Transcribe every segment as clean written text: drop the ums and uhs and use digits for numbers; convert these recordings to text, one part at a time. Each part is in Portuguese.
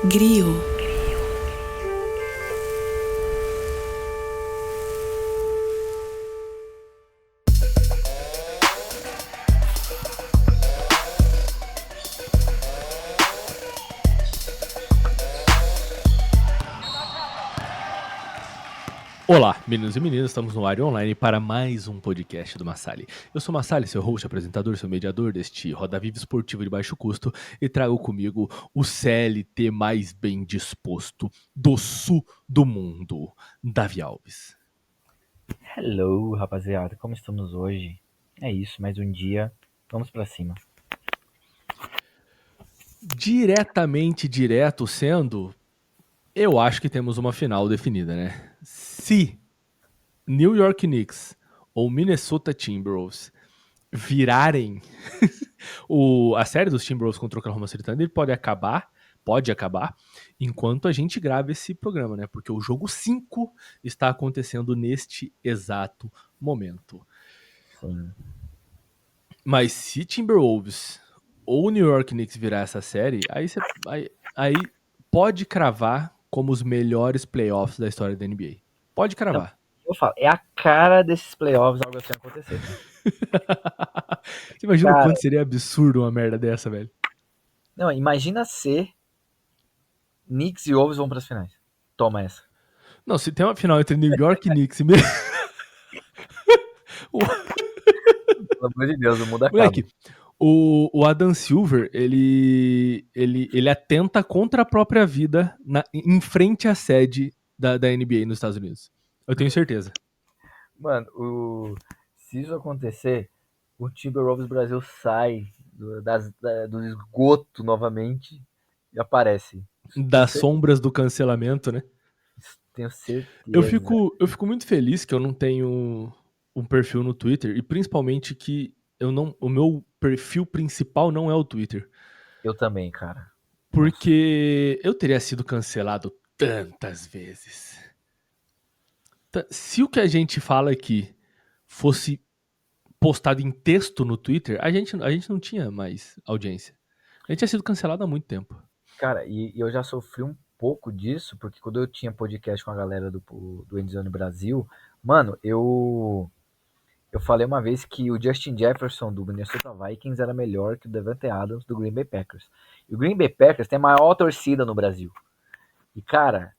Griot. Olá, meninos e meninas, estamos no área online para mais um podcast do Massali. Eu sou Massali, seu host, apresentador, seu mediador deste Roda Viva esportivo de baixo custo e trago comigo o CLT mais bem disposto do sul do mundo, Davi Alves. Hello, rapaziada, como estamos hoje? É isso, mais um dia, vamos pra cima. Direto sendo, eu acho que temos uma final definida, né? Se New York Knicks ou Minnesota Timberwolves virarem a série dos Timberwolves contra o Oklahoma City Thunder, pode acabar, enquanto a gente grava esse programa, né? Porque o jogo 5 está acontecendo neste exato momento. Sim. Mas se Timberwolves ou New York Knicks virar essa série, aí pode cravar como os melhores playoffs da história da NBA. Pode cravar. Eu falo, é a cara desses playoffs algo assim acontecer. Você imagina o Cara, quanto seria absurdo uma merda dessa, velho? não, imagina ser Knicks e Wolves vão pras finais. Toma essa. Não, se tem uma final entre New York Knicks e... Pelo amor de Deus, o mundo acaba. Moleque, o Adam Silver, ele atenta contra a própria vida em frente à sede da NBA nos Estados Unidos. Eu tenho certeza. Mano, se isso acontecer, o Timberwolves Brasil sai do esgoto novamente e aparece. Das sombras do cancelamento, né? Tenho certeza. Eu fico muito feliz que eu não tenho um perfil no Twitter e principalmente que o meu perfil principal não é o Twitter. Eu também, cara. Porque eu teria sido cancelado tantas vezes. Se o que a gente fala aqui fosse postado em texto no Twitter, a gente não tinha mais audiência. A gente tinha sido cancelado há muito tempo. Cara, e eu já sofri um pouco disso, porque quando eu tinha podcast com a galera do Endzone Brasil, mano, eu falei uma vez que o Justin Jefferson do Minnesota Vikings era melhor que o Davante Adams do Green Bay Packers. E o Green Bay Packers tem a maior torcida no Brasil. E, cara,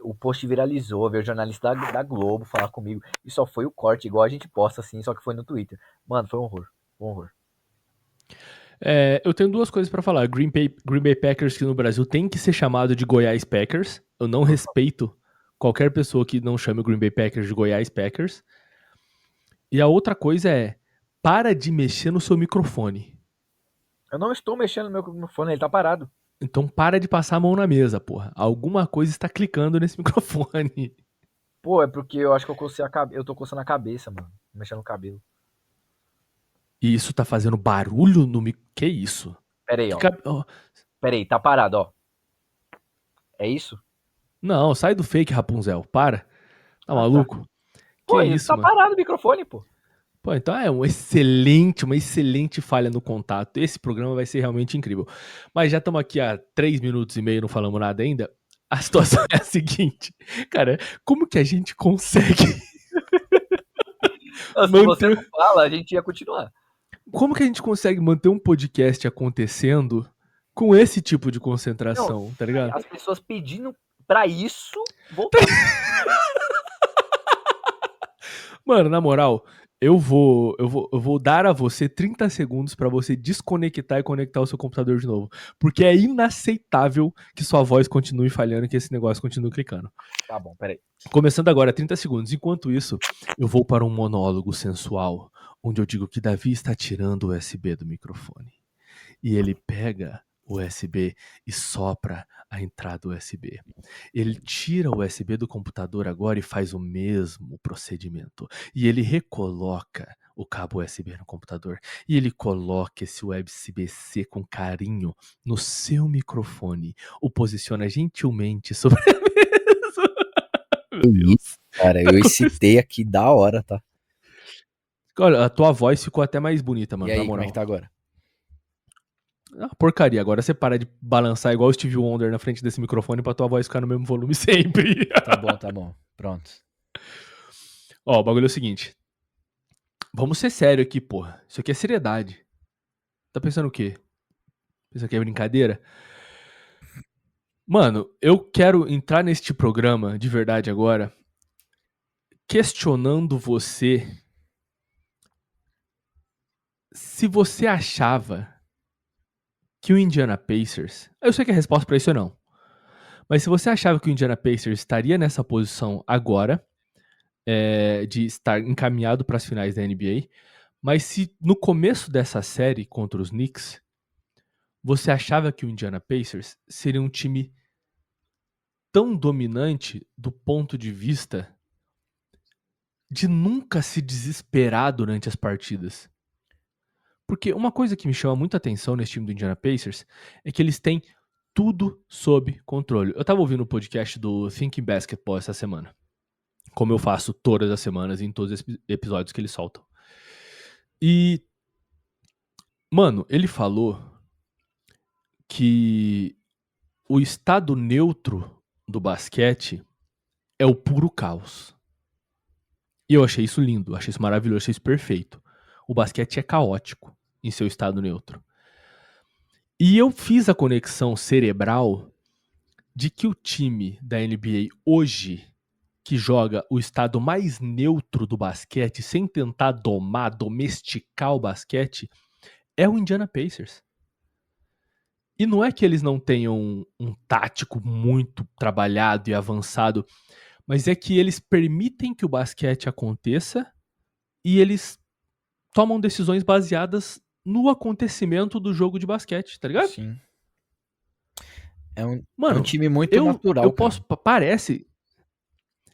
o post viralizou, veio o jornalista da Globo falar comigo, e só foi o corte, igual a gente posta assim, só que foi no Twitter. Mano, foi um horror. Um horror. Eu tenho duas coisas pra falar. Green Bay Packers que no Brasil tem que ser chamado de Goiás Packers. Eu não respeito qualquer pessoa que não chame o Green Bay Packers de Goiás Packers. E a outra coisa é, para de mexer no seu microfone. Eu não estou mexendo no meu microfone, ele tá parado. Então para de passar a mão na mesa, porra. Alguma coisa está clicando nesse microfone. Pô, é porque eu acho que eu tô coçando a cabeça, mano. Mexendo no cabelo. E isso tá fazendo barulho no microfone. Que isso? Pera aí, ó. Pera aí, tá parado, ó. É isso? Não, sai do fake, Rapunzel. Para. Tá maluco? Tá. Pô, Que isso, tá mano? parado o microfone, pô. Pô, então é uma excelente falha no contato. Esse programa vai ser realmente incrível. Mas já estamos aqui há 3 minutos e meio, não falamos nada ainda. A situação é a seguinte. Cara, como que a gente consegue... Se você não fala, a gente ia continuar. Como que a gente consegue manter um podcast acontecendo com esse tipo de concentração, Não, tá ligado? as pessoas pedindo pra isso voltar. Mano, na moral, eu vou dar a você 30 segundos pra você desconectar e conectar o seu computador de novo. Porque é inaceitável que sua voz continue falhando e que esse negócio continue clicando. Tá bom, peraí. Começando agora, 30 segundos. Enquanto isso, eu vou para um monólogo sensual, onde eu digo que Davi está tirando o USB do microfone. E ele pega o USB e sopra a entrada USB. Ele tira o USB do computador agora e faz o mesmo procedimento. E ele recoloca o cabo USB no computador. E ele coloca esse USB-C com carinho no seu microfone. O posiciona gentilmente sobre a mesa. Meu Deus. Cara, eu excitei aqui da hora, tá? Olha, a tua voz ficou até mais bonita, mano, E aí, na moral. como é que tá agora? É uma porcaria. Agora você para de balançar igual o Stevie Wonder na frente desse microfone pra tua voz ficar no mesmo volume sempre. Tá bom. Pronto. Ó, o bagulho é o seguinte. Vamos ser sério aqui, porra. Isso aqui é seriedade. Tá pensando o quê? Pensa que é brincadeira? Mano, eu quero entrar neste programa de verdade agora questionando você se você achava que o Indiana Pacers... Eu sei que a resposta pra isso é não. Mas se você achava que o Indiana Pacers estaria nessa posição agora, de estar encaminhado para as finais da NBA, mas se no começo dessa série contra os Knicks, você achava que o Indiana Pacers seria um time tão dominante do ponto de vista de nunca se desesperar durante as partidas. Porque uma coisa que me chama muita atenção nesse time do Indiana Pacers é que eles têm tudo sob controle. Eu tava ouvindo o podcast do Thinking Basketball essa semana, como eu faço todas as semanas em todos os episódios que eles soltam. E, mano, ele falou que o estado neutro do basquete é o puro caos. E eu achei isso lindo, achei isso maravilhoso, achei isso perfeito. O basquete é caótico em seu estado neutro. E eu fiz a conexão cerebral de que o time da NBA hoje, que joga o estado mais neutro do basquete, sem tentar domesticar o basquete, é o Indiana Pacers. E não é que eles não tenham um tático muito trabalhado e avançado, mas é que eles permitem que o basquete aconteça e eles tomam decisões baseadas no acontecimento do jogo de basquete, tá ligado? Sim. É um Mano, time muito eu natural, cara. posso... Parece...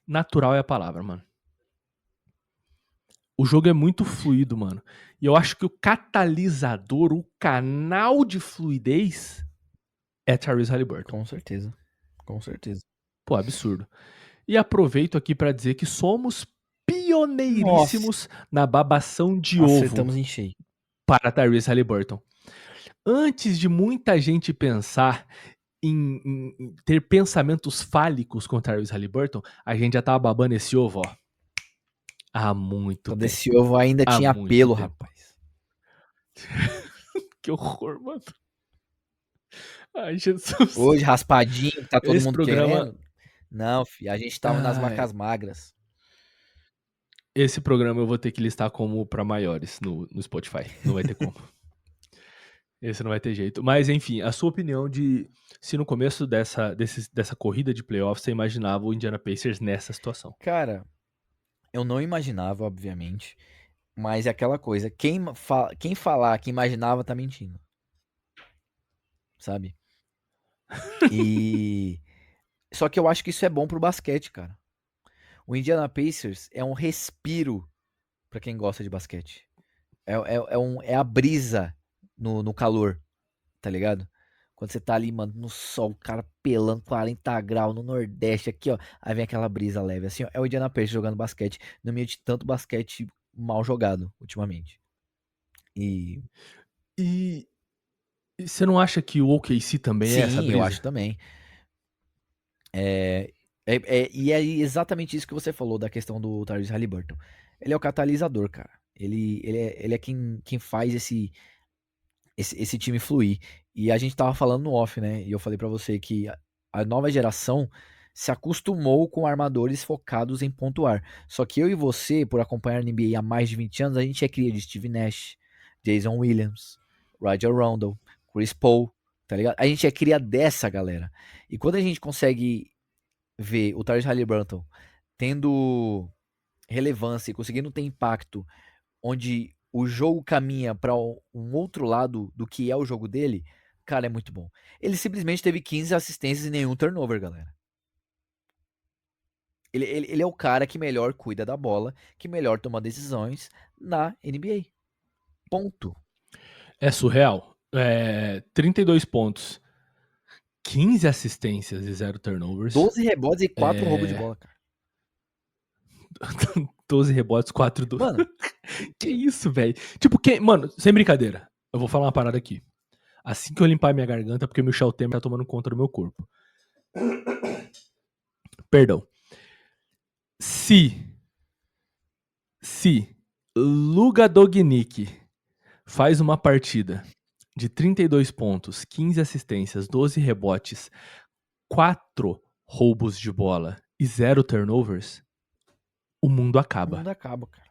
Natural é a palavra, mano. O jogo é muito fluido, mano. E eu acho que o catalisador, o canal de fluidez é Tyrese Haliburton. Com certeza. Pô, absurdo. E aproveito aqui pra dizer que somos pioneiríssimos na babação de Acertamos ovo em cheio. para Tyrese Haliburton. Antes de muita gente pensar em ter pensamentos fálicos com Tyrese Haliburton, a gente já tava babando esse ovo, ó. Há muito Quando tempo. esse ovo ainda Há tinha muito pelo, tempo. rapaz. Que horror, mano. Ai, Jesus. Hoje, raspadinho, tá todo Esse mundo programa... querendo. Não, filho, a gente tava nas Ai, vacas magras. esse programa eu vou ter que listar como pra maiores no Spotify. Não vai ter como. Esse não vai ter jeito. Mas, enfim, a sua opinião de se no começo dessa corrida de playoffs você imaginava o Indiana Pacers nessa situação. Cara, eu não imaginava, obviamente. Mas é aquela coisa, quem falar que imaginava tá mentindo. Sabe? E... Só que eu acho que isso é bom pro basquete, cara. O Indiana Pacers é um respiro pra quem gosta de basquete. É a brisa no calor, tá ligado? Quando você tá ali, mano, no sol, o cara pelando 40 graus no Nordeste aqui, ó. Aí vem aquela brisa leve, assim, ó. É o Indiana Pacers jogando basquete no meio de tanto basquete mal jogado ultimamente. E E você não acha que o OKC também é essa sim, eu brisa? acho também. E é exatamente isso que você falou da questão do Tyrese Haliburton. Ele é o catalisador, cara. Ele é quem faz esse time fluir. E a gente tava falando no off, né? E eu falei pra você que a nova geração se acostumou com armadores focados em pontuar. Só que eu e você, por acompanhar a NBA há mais de 20 anos, a gente é cria de Steve Nash, Jason Williams, Rajon Rondo, Chris Paul, tá ligado? A gente é cria dessa galera. E quando a gente consegue ver o Tyrese Haliburton tendo relevância e conseguindo ter impacto onde o jogo caminha para um outro lado do que é o jogo dele, cara, é muito bom. Ele simplesmente teve 15 assistências e nenhum turnover, galera. Ele é o cara que melhor cuida da bola, que melhor toma decisões na NBA. Ponto. É surreal. 32 pontos, 15 assistências e 0 turnovers. 12 rebotes e 4 roubos de bola, cara. 12 rebotes, 4 Mano, Que isso, velho? Tipo, mano, sem brincadeira. Eu vou falar uma parada aqui. Assim que eu limpar minha garganta, porque o Michel Temer tá tomando conta do meu corpo. Perdão. Se Luka Doncic faz uma partida de 32 pontos, 15 assistências, 12 rebotes, 4 roubos de bola e 0 turnovers, o mundo O acaba. mundo acaba, cara.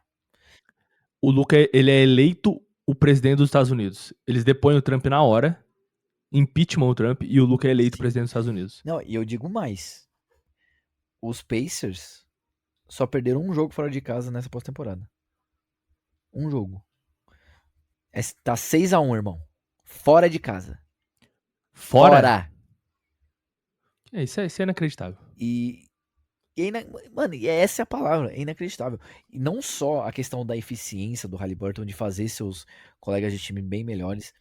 O Luka, ele é eleito o presidente dos Estados Unidos. Eles depõem o Trump na hora, impeachment o Trump, e o Luka é eleito presidente dos Estados Unidos. Não, e eu digo mais. Os Pacers só perderam um jogo fora de casa nessa pós-temporada. Um jogo. Tá 6-1, irmão. Fora de casa. Fora? Isso é inacreditável. Mano, e essa é a palavra, é inacreditável. E não só a questão da eficiência do Haliburton de fazer seus colegas de time bem melhores,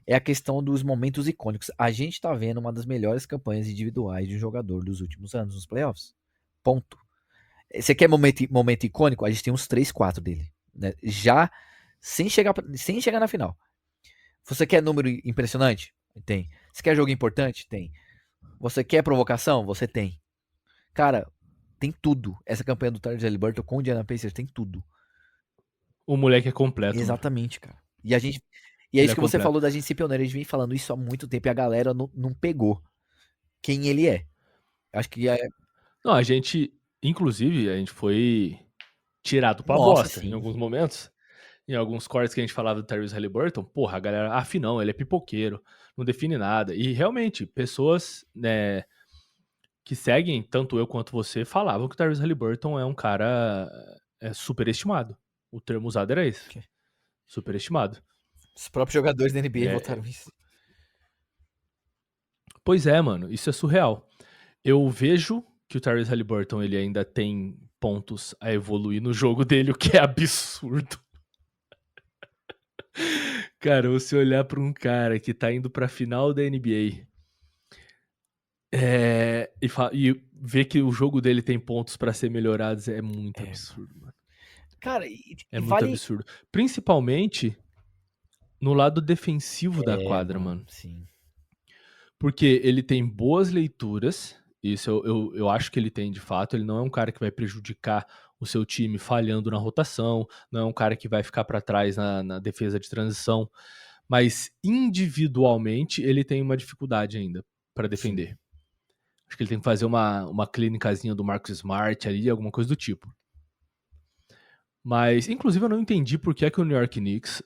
é a questão dos momentos icônicos. A gente tá vendo uma das melhores campanhas individuais de um jogador dos últimos anos nos playoffs. Ponto. Você quer momento icônico? A gente tem uns 3, 4 dele. Né? Já sem chegar na final. Você quer número impressionante? Tem. Você quer jogo importante? Tem. Você quer provocação? Você tem. Cara, tem tudo. Essa campanha do Tyrese Haliburton com o Indiana Pacers tem tudo. O moleque é completo. Exatamente, mano. Cara. E é isso que você falou da gente ser pioneiro. A gente vem falando isso há muito tempo e a galera não pegou quem ele é. Acho que é. Não, a gente, inclusive, a gente foi tirado pra bosta sim. Em alguns momentos. Em alguns cortes que a gente falava do Tyrese Haliburton, porra, a galera, não, ele é pipoqueiro, não define nada. E realmente, pessoas, né, que seguem, tanto eu quanto você, falavam que o Tyrese Haliburton é um cara superestimado. O termo usado era esse. Okay. Superestimado. Os próprios jogadores da NBA votaram isso. Pois é, mano, isso é surreal. Eu vejo que o Tyrese Haliburton, ele ainda tem pontos a evoluir no jogo dele, o que é absurdo. Cara, você olhar pra um cara que tá indo pra final da NBA e ver que o jogo dele tem pontos pra ser melhorados é muito absurdo, mano. Cara, muito absurdo. Principalmente no lado defensivo da quadra, mano. Sim. Porque ele tem boas leituras, isso eu acho que ele tem de fato. Ele não é um cara que vai prejudicar o seu time falhando na rotação, não é um cara que vai ficar pra trás na defesa de transição, mas individualmente ele tem uma dificuldade ainda pra defender. Sim. Acho que ele tem que fazer uma clínicazinha do Marcus Smart ali, alguma coisa do tipo. Mas, inclusive, eu não entendi por que o New York Knicks...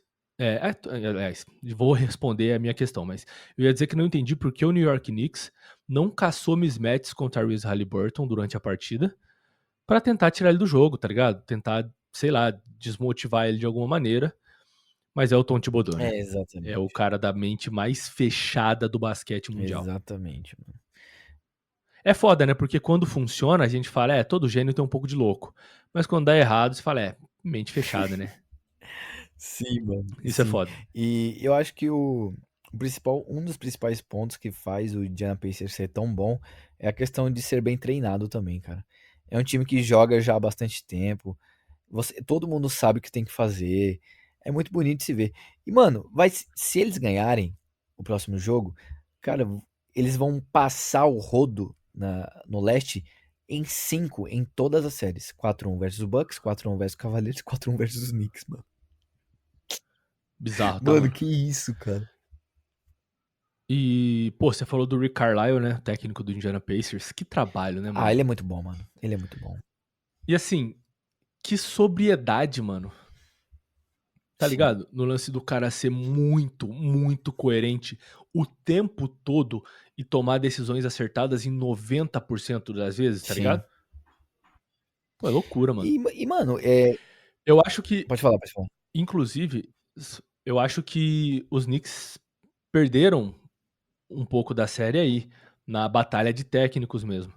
aliás, vou responder a minha questão, mas eu ia dizer que não entendi por que o New York Knicks não caçou mismatches com o Tyrese Haliburton durante a partida pra tentar tirar ele do jogo, tá ligado? Tentar, sei lá, desmotivar ele de alguma maneira. Mas é o Tom Thibodeau, né? Exatamente. É o cara da mente mais fechada do basquete mundial. Exatamente, mano. É foda, né? Porque quando funciona, a gente fala, todo gênio tem um pouco de louco. Mas quando dá errado, você fala, mente fechada, né? Sim, mano. Isso é foda. E eu acho que um dos principais pontos que faz o Indiana Pacers ser tão bom é a questão de ser bem treinado também, cara. É um time que joga já há bastante tempo. Todo mundo sabe o que tem que fazer. É muito bonito de se ver. E, mano, se eles ganharem o próximo jogo, cara, eles vão passar o rodo no leste em 5 em todas as séries. 4-1 versus o Bucks, 4-1 versus o Cavaliers, 4-1 versus os Knicks, mano. Bizarro, tá? Mano, que isso, cara. E, pô, você falou do Rick Carlisle, né? Técnico do Indiana Pacers. Que trabalho, né, mano? Ele é muito bom, mano. Ele é muito bom. E assim, que sobriedade, mano. Tá ligado? No lance do cara ser muito, muito coerente o tempo todo e tomar decisões acertadas em 90% das vezes, tá ligado? Pô, é loucura, mano. E mano, eu acho que... Pode falar. Inclusive, eu acho que os Knicks perderam um pouco da série aí, na batalha de técnicos mesmo.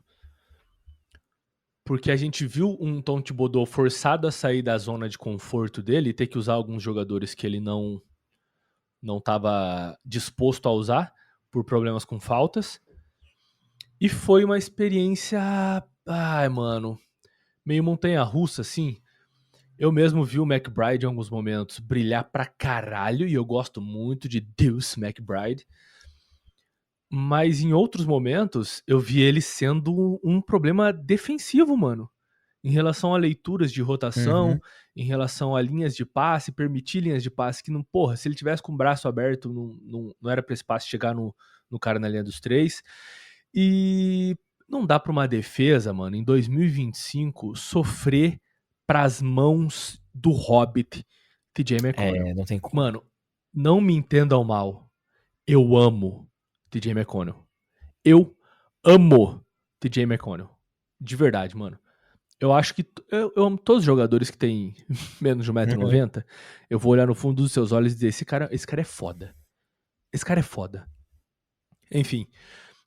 Porque a gente viu um Tom Thibodeau forçado a sair da zona de conforto dele e ter que usar alguns jogadores que ele não estava disposto a usar por problemas com faltas. E foi uma experiência, mano, meio montanha-russa, assim, Eu mesmo vi o McBride em alguns momentos brilhar pra caralho, e eu gosto muito de Deuce McBride. Mas em outros momentos, eu vi ele sendo um problema defensivo, mano. Em relação a leituras de rotação, Uhum. em relação a linhas de passe, permitir linhas de passe que não, porra, se ele tivesse com o braço aberto, não era pra esse passe chegar no cara na linha dos três. E não dá pra uma defesa, mano, em 2025, sofrer pras mãos do Hobbit TJ McConnell. Não tem como. Mano, não me entendam mal. Eu amo TJ McConnell. Eu amo TJ McConnell. De verdade, mano. Eu acho que eu amo todos os jogadores que têm menos de 1,90 m. Eu vou olhar no fundo dos seus olhos e dizer, esse cara é foda. Esse cara é foda. Enfim.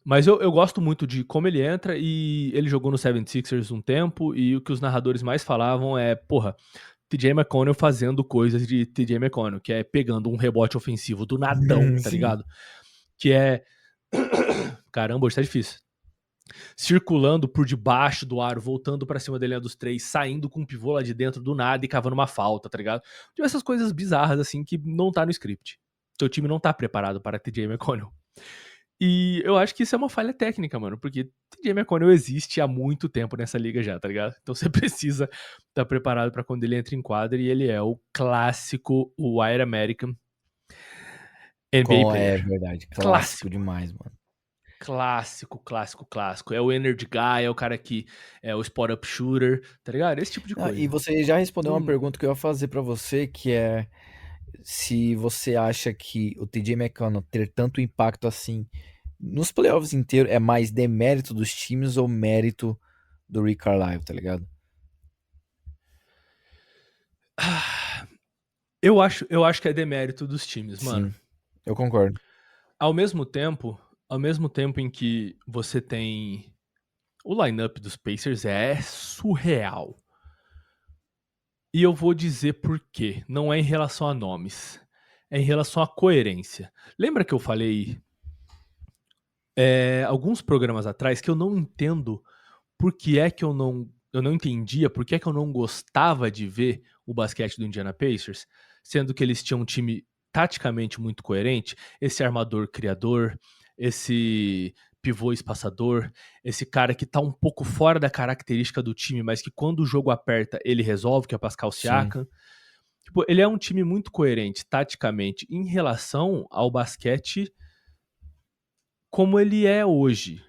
Mas eu gosto muito de como ele entra, e ele jogou no 76ers um tempo, e o que os narradores mais falavam é, porra, TJ McConnell fazendo coisas de TJ McConnell, que é pegando um rebote ofensivo do nadão, tá Sim. ligado? Que é... Caramba, hoje tá difícil. Circulando por debaixo do aro, voltando pra cima da linha dos três, saindo com um pivô lá de dentro do nada e cavando uma falta, tá ligado? Tipo, essas coisas bizarras, assim, que não tá no script. Seu time não tá preparado para TJ McConnell. E eu acho que isso é uma falha técnica, mano, porque TJ McConnell existe há muito tempo nessa liga já, tá ligado? Então você precisa estar preparado pra quando ele entra em quadra, e ele é o clássico White American NBA É player. verdade. Clássico Clássico. demais, mano. Clássico. É o energy guy, é o cara que é o spot-up shooter, tá ligado? Esse tipo de Ah, e coisa. você já respondeu uma Não... pergunta que eu ia fazer pra você, que é se você acha que o TJ McConnell ter tanto impacto assim nos playoffs inteiros é mais demérito dos times ou mérito do Rick Carlisle, tá ligado? Eu acho que é demérito dos times, mano. Sim, eu concordo. Ao mesmo tempo em que você tem o lineup dos Pacers é surreal. E eu vou dizer por quê. Não é em relação a nomes. É em relação à coerência. Lembra que eu falei alguns programas atrás que eu não entendo por que é que eu não entendia, por que é que eu não gostava de ver o basquete do Indiana Pacers, sendo que eles tinham um time taticamente muito coerente, esse armador criador, esse pivô espaçador, esse cara que tá um pouco fora da característica do time, mas que quando o jogo aperta, ele resolve, que é o Pascal Sim, Siakam. Tipo, ele é um time muito coerente taticamente em relação ao basquete como ele é hoje, tá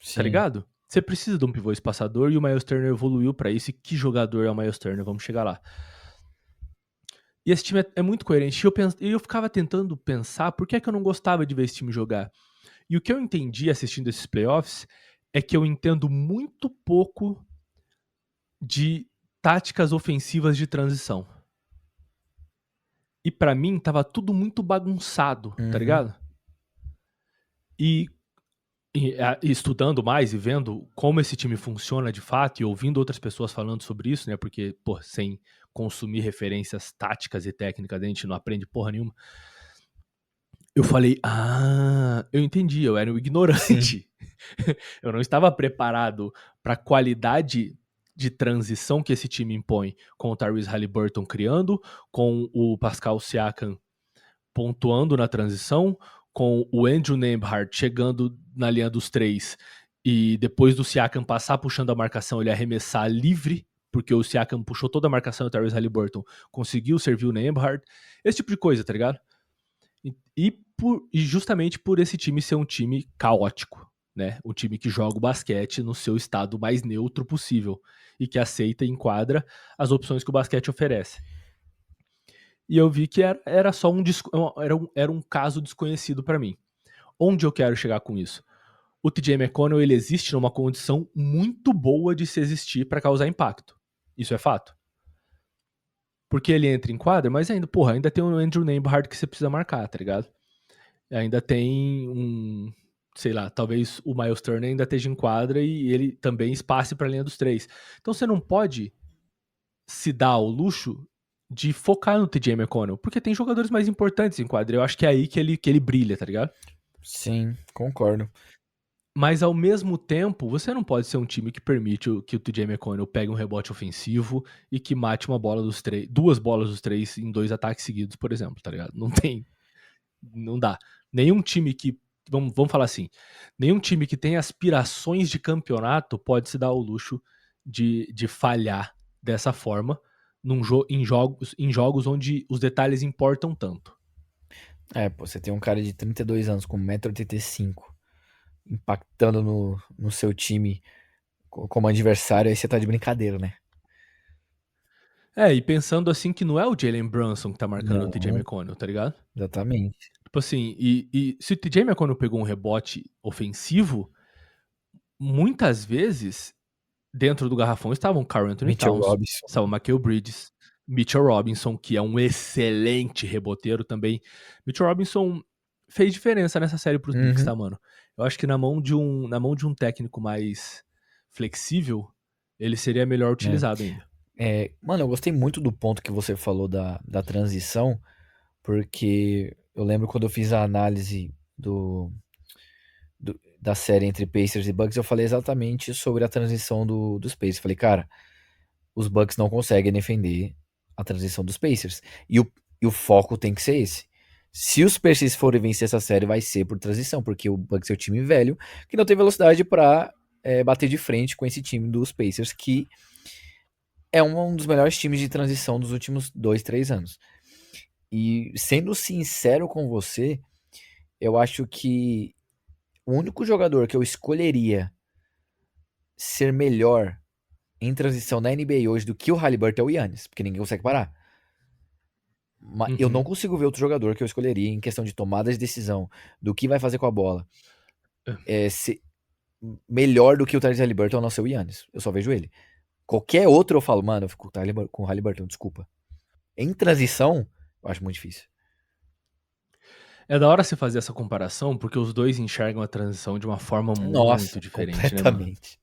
sim. ligado? Você precisa de um pivô espaçador, e o Miles Turner evoluiu pra isso. E que jogador é o Miles Turner? Vamos chegar lá. E esse time é muito coerente. E eu ficava tentando pensar por que é que eu não gostava de ver esse time jogar. E o que eu entendi assistindo esses playoffs é que eu entendo muito pouco de táticas ofensivas de transição. E pra mim tava tudo muito bagunçado, tá Uhum. ligado? E estudando mais e vendo como esse time funciona de fato, e ouvindo outras pessoas falando sobre isso, né? Porque, pô, sem consumir referências táticas e técnicas, a gente não aprende porra nenhuma. Eu falei, eu entendi, eu era um Sim, ignorante. Eu não estava preparado para a qualidade de transição que esse time impõe, com o Tyrese Haliburton criando, com o Pascal Siakam pontuando na transição, com o Andrew Nembhard chegando na linha dos três, e depois do Siakam passar puxando a marcação, ele arremessar livre, porque o Siakam puxou toda a marcação e o Tyrese Haliburton conseguiu servir o Nembhard. Esse tipo de coisa, tá ligado? E justamente por esse time ser um time caótico, né? Um time que joga o basquete no seu estado mais neutro possível e que aceita e enquadra as opções que o basquete oferece. E eu vi que era só era um caso desconhecido pra mim. Onde eu quero chegar com isso? O TJ McConnell, ele existe numa condição muito boa de se existir pra causar impacto. Isso é fato. Porque ele entra em quadra, mas ainda tem o Andrew Nembhard que você precisa marcar, tá ligado? Ainda tem sei lá, talvez o Miles Turner ainda esteja em quadra e ele também espace pra linha dos três. Então você não pode se dar ao luxo de focar no TJ McConnell, porque tem jogadores mais importantes em quadra. Eu acho que é aí que ele brilha, tá ligado? sim, concordo. Mas ao mesmo tempo, você não pode ser um time que permite que o TJ McConnell pegue um rebote ofensivo e que mate duas bolas dos três em 2 ataques seguidos, por exemplo, tá ligado? Não dá. Nenhum time que, vamos falar assim, nenhum time que tem aspirações de campeonato pode se dar o luxo de falhar dessa forma em jogos onde os detalhes importam tanto. Pô, você tem um cara de 32 anos com 1,85m impactando no seu time como adversário, aí você tá de brincadeira, né? E pensando assim que não é o Jalen Brunson que tá marcando o TJ Não, McConnell, tá ligado? exatamente. Tipo assim, e se o TJ McConnell pegou um rebote ofensivo, muitas vezes, dentro do garrafão estavam Karl Anthony Mitchell Towns, Robinson. estava Michael Bridges, Mitchell Robinson, que é um excelente reboteiro também. Mitchell Robinson fez diferença nessa série pros Knicks, Uhum. tá, mano? Eu acho que na mão de um técnico mais flexível, ele seria melhor utilizado ainda. Mano, eu gostei muito do ponto que você falou da transição, porque eu lembro quando eu fiz a análise da série entre Pacers e Bucks, eu falei exatamente sobre a transição dos Pacers. Falei, cara, os Bucks não conseguem defender a transição dos Pacers. E o foco tem que ser esse. Se os Pacers forem vencer essa série, vai ser por transição, porque o Bucks é o time velho que não tem velocidade pra bater de frente com esse time dos Pacers, que é um dos melhores times de transição dos últimos 2, 3 anos. E sendo sincero com você, eu acho que o único jogador que eu escolheria ser melhor em transição na NBA hoje do que o Haliburton é o Giannis, porque ninguém consegue parar. Mas eu não Uhum. consigo ver outro jogador que eu escolheria em questão de tomada de decisão, do que vai fazer com a bola, ser melhor do que o Tyrese Haliburton a não ser o Giannis. Eu só vejo ele. Qualquer outro eu falo, mano, eu fico com o Haliburton, desculpa. Em transição, eu acho muito difícil. É da hora você fazer essa comparação, porque os dois enxergam a transição de uma forma muito Nossa, diferente, né, mano? completamente.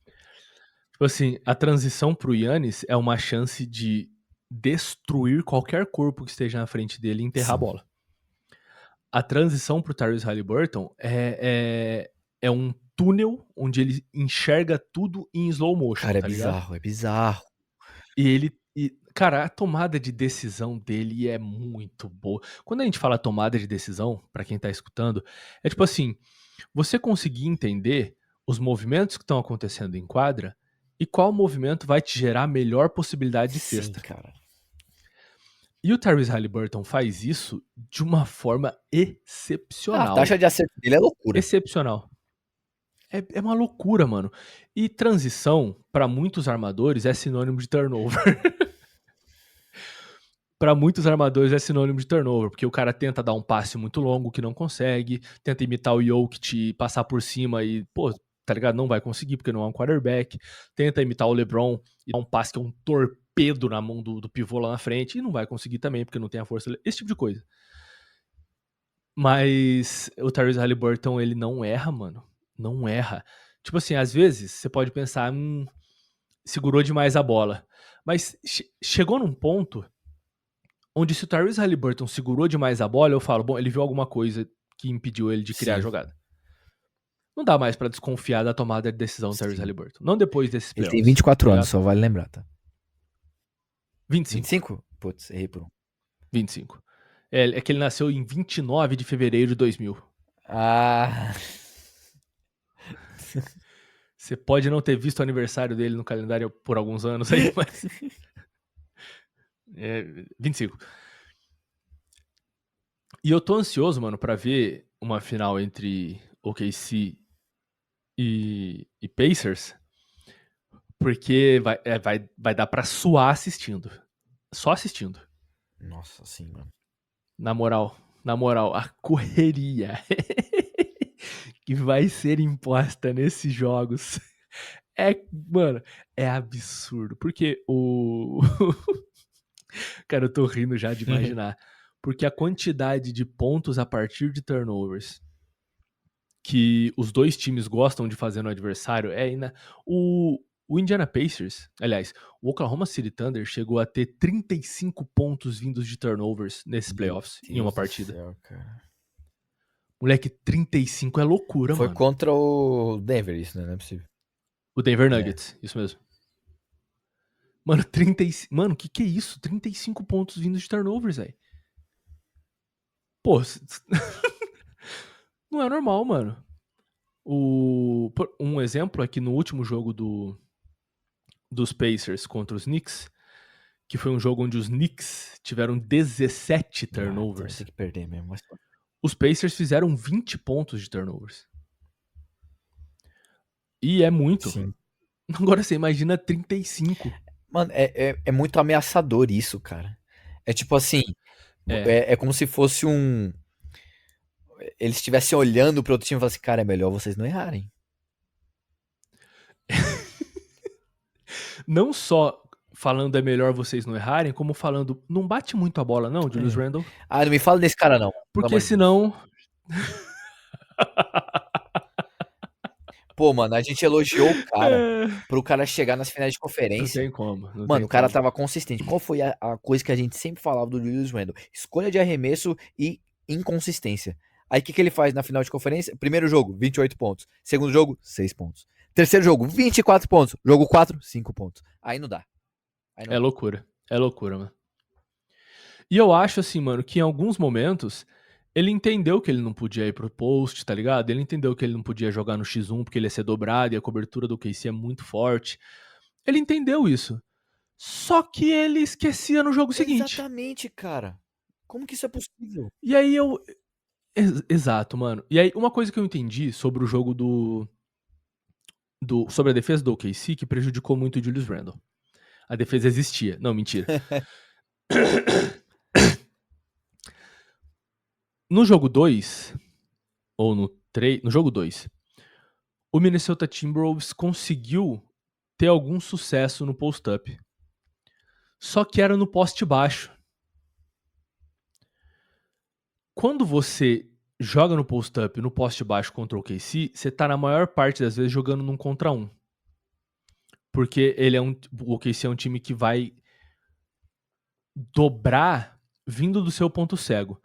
Tipo assim, a transição pro Yannis é uma chance de destruir qualquer corpo que esteja na frente dele e enterrar a Sim. bola. A transição pro Tyrese Haliburton é um túnel onde ele enxerga tudo em slow motion, Cara, é tá ligado? bizarro, é bizarro. Cara, a tomada de decisão dele é muito boa. Quando a gente fala tomada de decisão, pra quem tá escutando, é tipo assim, você conseguir entender os movimentos que estão acontecendo em quadra e qual movimento vai te gerar a melhor possibilidade de Sim, cesta. cara. E o Tyrese Haliburton faz isso de uma forma A taxa excepcional. de acerto dele é loucura. Excepcional. É uma loucura, mano. E transição, pra muitos armadores, é sinônimo de turnover. Pra muitos armadores é sinônimo de turnover, porque o cara tenta dar um passe muito longo que não consegue, tenta imitar o Jokic, passar por cima e, pô, tá ligado? Não vai conseguir porque não é um quarterback. Tenta imitar o LeBron e dar um passe que é um torpedo na mão do pivô lá na frente e não vai conseguir também porque não tem a força. Esse tipo de coisa. Mas o Tyrese Haliburton, ele não erra, mano. Não erra. Tipo assim, às vezes você pode pensar, segurou demais a bola. Mas chegou num ponto onde se o Tyrese Haliburton segurou demais a bola, eu falo, bom, ele viu alguma coisa que impediu ele de criar a Sim, jogada. Não dá mais pra desconfiar da tomada de decisão do Tyrese sim. Haliburton. Não depois desses Ele tem playoffs, tá 24 anos, ligado? só vale lembrar, tá? 25. 25? Putz, errei por um. 25. É que ele nasceu em 29 de fevereiro de 2000. Ah, Você pode não ter visto o aniversário dele no calendário por alguns anos aí, mas... 25. E eu tô ansioso, mano, pra ver uma final entre OKC e Pacers, porque vai dar pra suar assistindo. Só assistindo. nossa, sim, mano. Na moral, a correria que vai ser imposta nesses jogos mano, é absurdo. Porque Cara, eu tô rindo já de imaginar. Porque a quantidade de pontos a partir de turnovers que os dois times gostam de fazer no adversário o Indiana Pacers, aliás, o Oklahoma City Thunder chegou a ter 35 pontos vindos de turnovers nesses Meu playoffs em uma Deus do partida. céu, cara. Moleque, 35 é loucura, Foi mano. contra o Denver isso, né? Não é possível. O Denver Nuggets, isso mesmo. Mano, 35... Mano, que é isso? 35 pontos vindo de turnovers, velho. Pô, não é normal, mano. Um exemplo é que no último jogo dos Pacers contra os Knicks, que foi um jogo onde os Knicks tiveram 17 turnovers. Tem que perder mesmo. Mas... Os Pacers fizeram 20 pontos de turnovers. E é muito. Sim. Agora você imagina 35. Mano, é muito ameaçador isso, cara. É tipo assim, é como se fosse um... Eles estivessem olhando pro outro time e falassem, cara, é melhor vocês não errarem. Não só falando é melhor vocês não errarem, como falando, não bate muito a bola não, Julius Randle. Ah, não me fala desse cara não. Porque senão... Pô, mano, a gente elogiou o cara pro cara chegar nas finais de conferência. Não tem como. Mano, o cara tava consistente. Qual foi a coisa que a gente sempre falava do Julius Randle? Escolha de arremesso e inconsistência. Aí o que ele faz na final de conferência? Primeiro jogo, 28 pontos. Segundo jogo, 6 pontos. Terceiro jogo, 24 pontos. Jogo 4, 5 pontos. Aí não dá. É loucura. É loucura, mano. E eu acho assim, mano, que em alguns momentos ele entendeu que ele não podia ir pro post, tá ligado? Ele entendeu que ele não podia jogar no X1 porque ele ia ser dobrado e a cobertura do KC é muito forte. Ele entendeu isso. Só que ele esquecia no jogo seguinte. Exatamente, cara. Como que isso é possível? E aí eu... Exato, mano. E aí uma coisa que eu entendi sobre o jogo sobre a defesa do OKC que prejudicou muito o Julius Randle. A defesa existia. Não, mentira. No jogo 2, ou no jogo 2, o Minnesota Timberwolves conseguiu ter algum sucesso no post-up. Só que era no poste baixo. Quando você joga no post-up, no poste baixo contra o OKC, você tá na maior parte das vezes jogando num contra um. Porque o OKC é um time que vai dobrar vindo do seu ponto cego.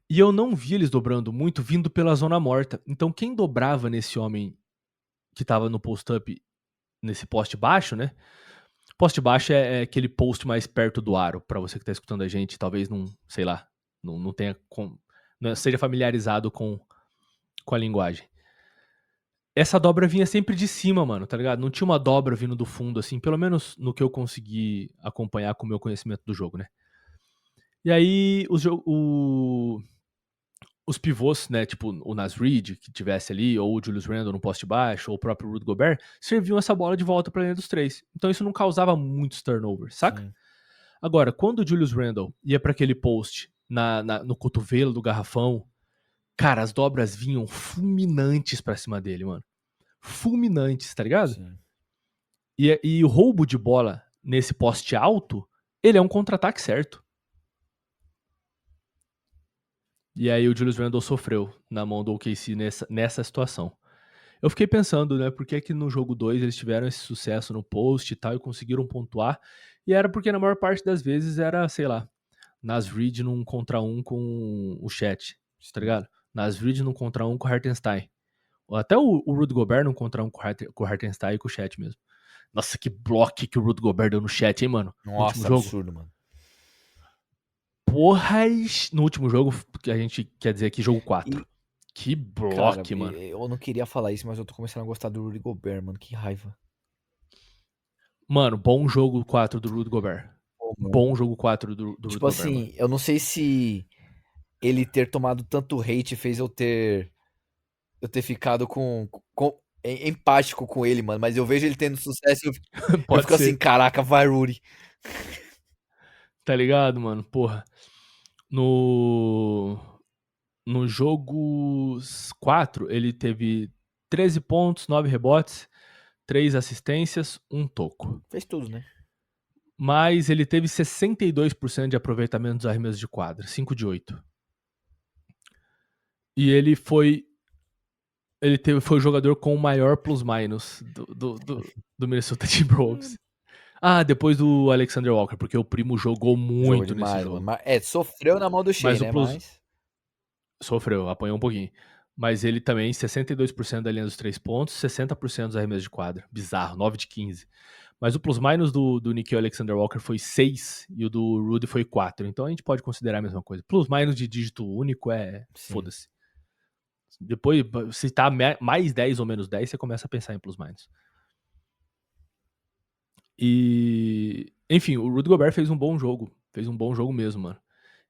E eu não vi eles dobrando muito vindo pela zona morta. Então quem dobrava nesse homem que tava no post-up, nesse poste baixo, né? Poste baixo é aquele post mais perto do aro, pra você que tá escutando a gente, talvez não, sei lá, não tenha, não seja familiarizado com a linguagem. Essa dobra vinha sempre de cima, mano, tá ligado? Não tinha uma dobra vindo do fundo, assim, pelo menos no que eu consegui acompanhar com o meu conhecimento do jogo, né? E aí, os pivôs, né, tipo o Naz Reid, que tivesse ali, ou o Julius Randle no poste baixo, ou o próprio Rudy Gobert, serviam essa bola de volta pra linha dos três. Então isso não causava muitos turnovers, saca? Sim. Agora, quando o Julius Randle ia pra aquele post no cotovelo do garrafão, cara, as dobras vinham fulminantes pra cima dele, mano. Fulminantes, tá ligado? Sim. E o roubo de bola nesse poste alto, ele é um contra-ataque certo. E aí o Julius Randle sofreu na mão do OKC nessa situação. Eu fiquei pensando, né, por que que no jogo 2 eles tiveram esse sucesso no post e tal e conseguiram pontuar, e era porque na maior parte das vezes era, sei lá, Naz Reid num contra um com o Chet, tá ligado? Naz Reid num contra um com o Hartenstein. Ou até o Rudy Gobert num contra um com o Hartenstein e com o Chet mesmo. Nossa, que bloco que o Rudy Gobert deu no Chet, hein, mano? Nossa, no último jogo. Absurdo, mano. Porras, no último jogo, que a gente quer dizer aqui, jogo 4. Que bloco, mano. Eu não queria falar isso, mas eu tô começando a gostar do Rudy Gobert, mano. Que raiva. Mano, bom jogo 4 do Rudy Gobert. Bom jogo 4 do Rudy Gobert. Tipo assim, mano. Eu não sei se ele ter tomado tanto hate fez eu ter ficado empático com ele, mano. Mas eu vejo ele tendo sucesso e eu fico assim, caraca, vai, Rudy. Tá ligado, mano? Porra. No jogo 4, ele teve 13 pontos, 9 rebotes, 3 assistências, 1 toco. Fez tudo, né? Mas ele teve 62% de aproveitamento dos arremessos de quadra, 5 de 8. E ele foi o jogador com o maior plus-minus do Minnesota Timberwolves. Ah, depois do Alexander Walker, porque o primo jogou muito nesse jogo. Sofreu na mão do Shea, né? Sofreu, apanhou um pouquinho. Mas ele também, 62% da linha dos 3 pontos, 60% dos arremessos de quadra. Bizarro, 9 de 15. Mas o plus-minus do Nickeil Alexander-Walker foi 6 e o do Rudy foi 4. Então a gente pode considerar a mesma coisa. Plus-minus de dígito único Sim. foda-se. Depois, se tá mais 10 ou menos 10, você começa a pensar em plus-minus. E, enfim, o Rudy Gobert fez um bom jogo. Fez um bom jogo mesmo, mano.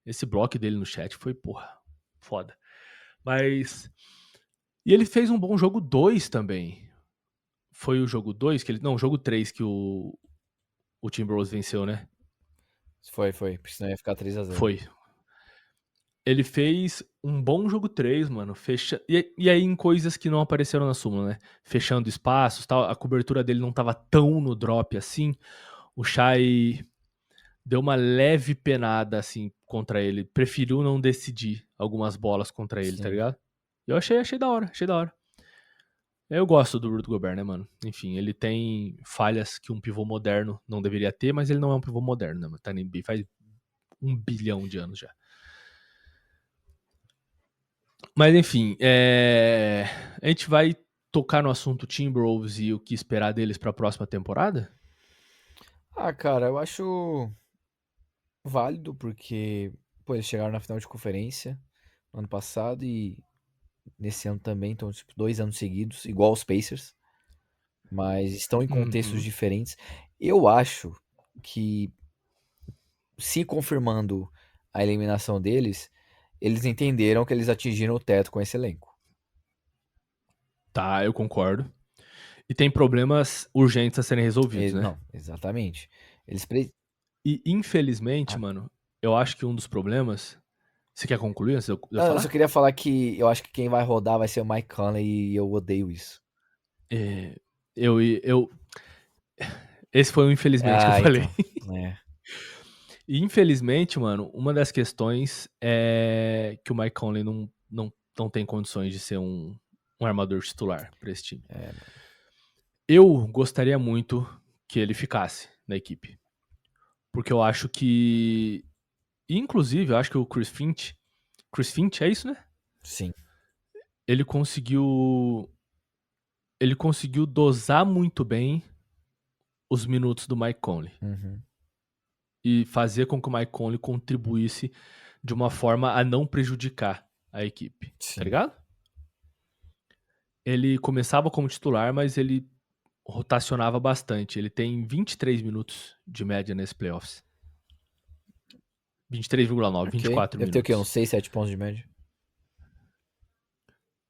Esse bloco dele no chat foi, porra, foda. Mas... E ele fez um bom jogo 2 também. Foi o jogo 2 que ele... Não, o jogo 3 que o Timberwolves venceu, né? Foi. Porque senão ia ficar 3-0. Foi. Ele fez um bom jogo 3, mano. E aí em coisas que não apareceram na súmula, né? Fechando espaços, tal. A cobertura dele não tava tão no drop assim. O Shai deu uma leve penada, assim, contra ele. Preferiu não decidir algumas bolas contra ele, Sim. tá ligado? Eu achei da hora. Eu gosto do Rudy Gobert, né, mano? Enfim, ele tem falhas que um pivô moderno não deveria ter, mas ele não é um pivô moderno, né, mano? Tá na NBA faz 1 bilhão de anos já. Mas enfim, a gente vai tocar no assunto Timberwolves e o que esperar deles pra próxima temporada? Ah, cara, eu acho válido porque, pô, eles chegaram na final de conferência no ano passado e nesse ano também, então, tipo, 2 anos seguidos, igual os Pacers, mas estão em contextos diferentes. Eu acho que, se confirmando a eliminação deles, eles entenderam que eles atingiram o teto com esse elenco. Tá, eu concordo. E tem problemas urgentes a serem resolvidos, né? Não, exatamente. E infelizmente, mano, eu acho que um dos problemas... Você quer concluir antes de eu Não, eu falar? só queria falar que eu acho que quem vai rodar vai ser o Mike Conley e eu odeio isso. Esse foi o infelizmente que eu falei. Então, E infelizmente, mano, uma das questões é que o Mike Conley não tem condições de ser um armador titular pra esse time. Eu gostaria muito que ele ficasse na equipe. Porque eu acho que... Inclusive, eu acho que o Chris Finch, é isso, né? Sim. Ele conseguiu dosar muito bem os minutos do Mike Conley. Uhum. E fazer com que o Mike Conley contribuísse de uma forma a não prejudicar a equipe. Sim. Tá ligado? Ele começava como titular, mas ele rotacionava bastante. Ele tem 23 minutos de média nesse playoffs. 23,9, 24 Deve ter o quê? Uns minutos. 6, 7 pontos de média?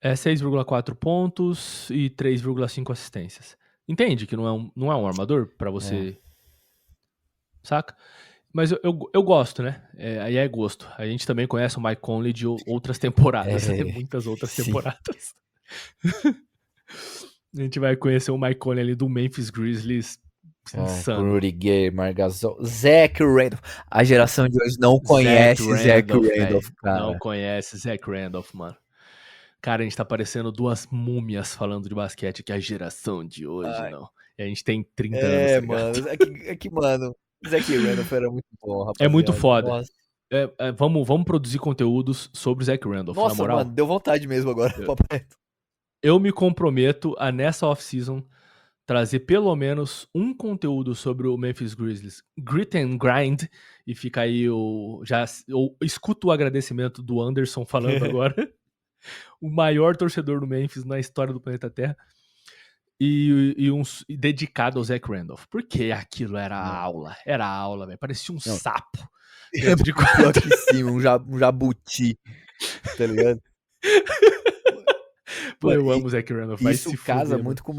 6,4 pontos e 3,5 assistências. Entende que não é um armador pra você... Saca? Mas eu gosto, né? Aí é gosto. A gente também conhece o Mike Conley de outras temporadas, né? Muitas outras temporadas. A gente vai conhecer o Mike Conley ali do Memphis Grizzlies insano. Rudy Gay, Marc Gasol, Zach Randolph. A geração de hoje não conhece Zach Randolph, cara. Não conhece Zach Randolph, mano. Cara, a gente tá parecendo duas múmias falando de basquete, que a geração de hoje, não. E a gente tem 30 anos, tá ligado? Mano. É que, mano, Zach Randolph era muito bom, rapaziada. É muito foda. Nossa. Vamos produzir conteúdos sobre o Zach Randolph, Nossa, na moral. Mano, deu vontade mesmo agora. Eu me comprometo a, nessa off-season, trazer pelo menos um conteúdo sobre o Memphis Grizzlies, Grit and Grind, e fica aí eu escuto o agradecimento do Anderson falando agora, o maior torcedor do Memphis na história do planeta Terra, e dedicado ao Zach Randolph, porque aquilo era aula, velho, parecia um sapo dentro de quadra. Um jabuti, tá ligado? Pô, eu amo o Zach Randolph. Isso casa muito com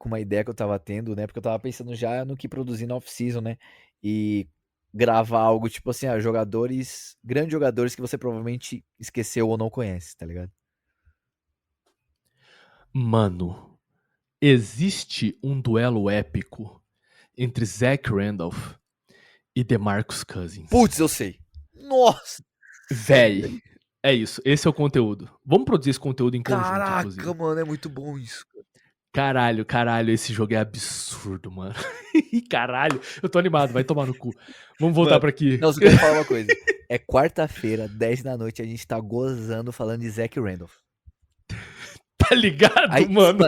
uma ideia que eu tava tendo, né? Porque eu tava pensando já no que produzir na off-season, né? E gravar algo tipo assim, grandes jogadores que você provavelmente esqueceu ou não conhece, tá ligado? Mano, existe um duelo épico entre Zach Randolph e DeMarcus Cousins. Putz, eu sei. Nossa! Véi, é isso. Esse é o conteúdo. Vamos produzir esse conteúdo em conjunto, inclusive. Caraca, mano, é muito bom isso. Caralho, esse jogo é absurdo, mano. Caralho, eu tô animado, vai tomar no cu. Vamos voltar pra aqui. Não, só quero falar uma coisa. É quarta-feira, 10 da noite, a gente tá gozando falando de Zach Randolph. Tá ligado, Aí, mano?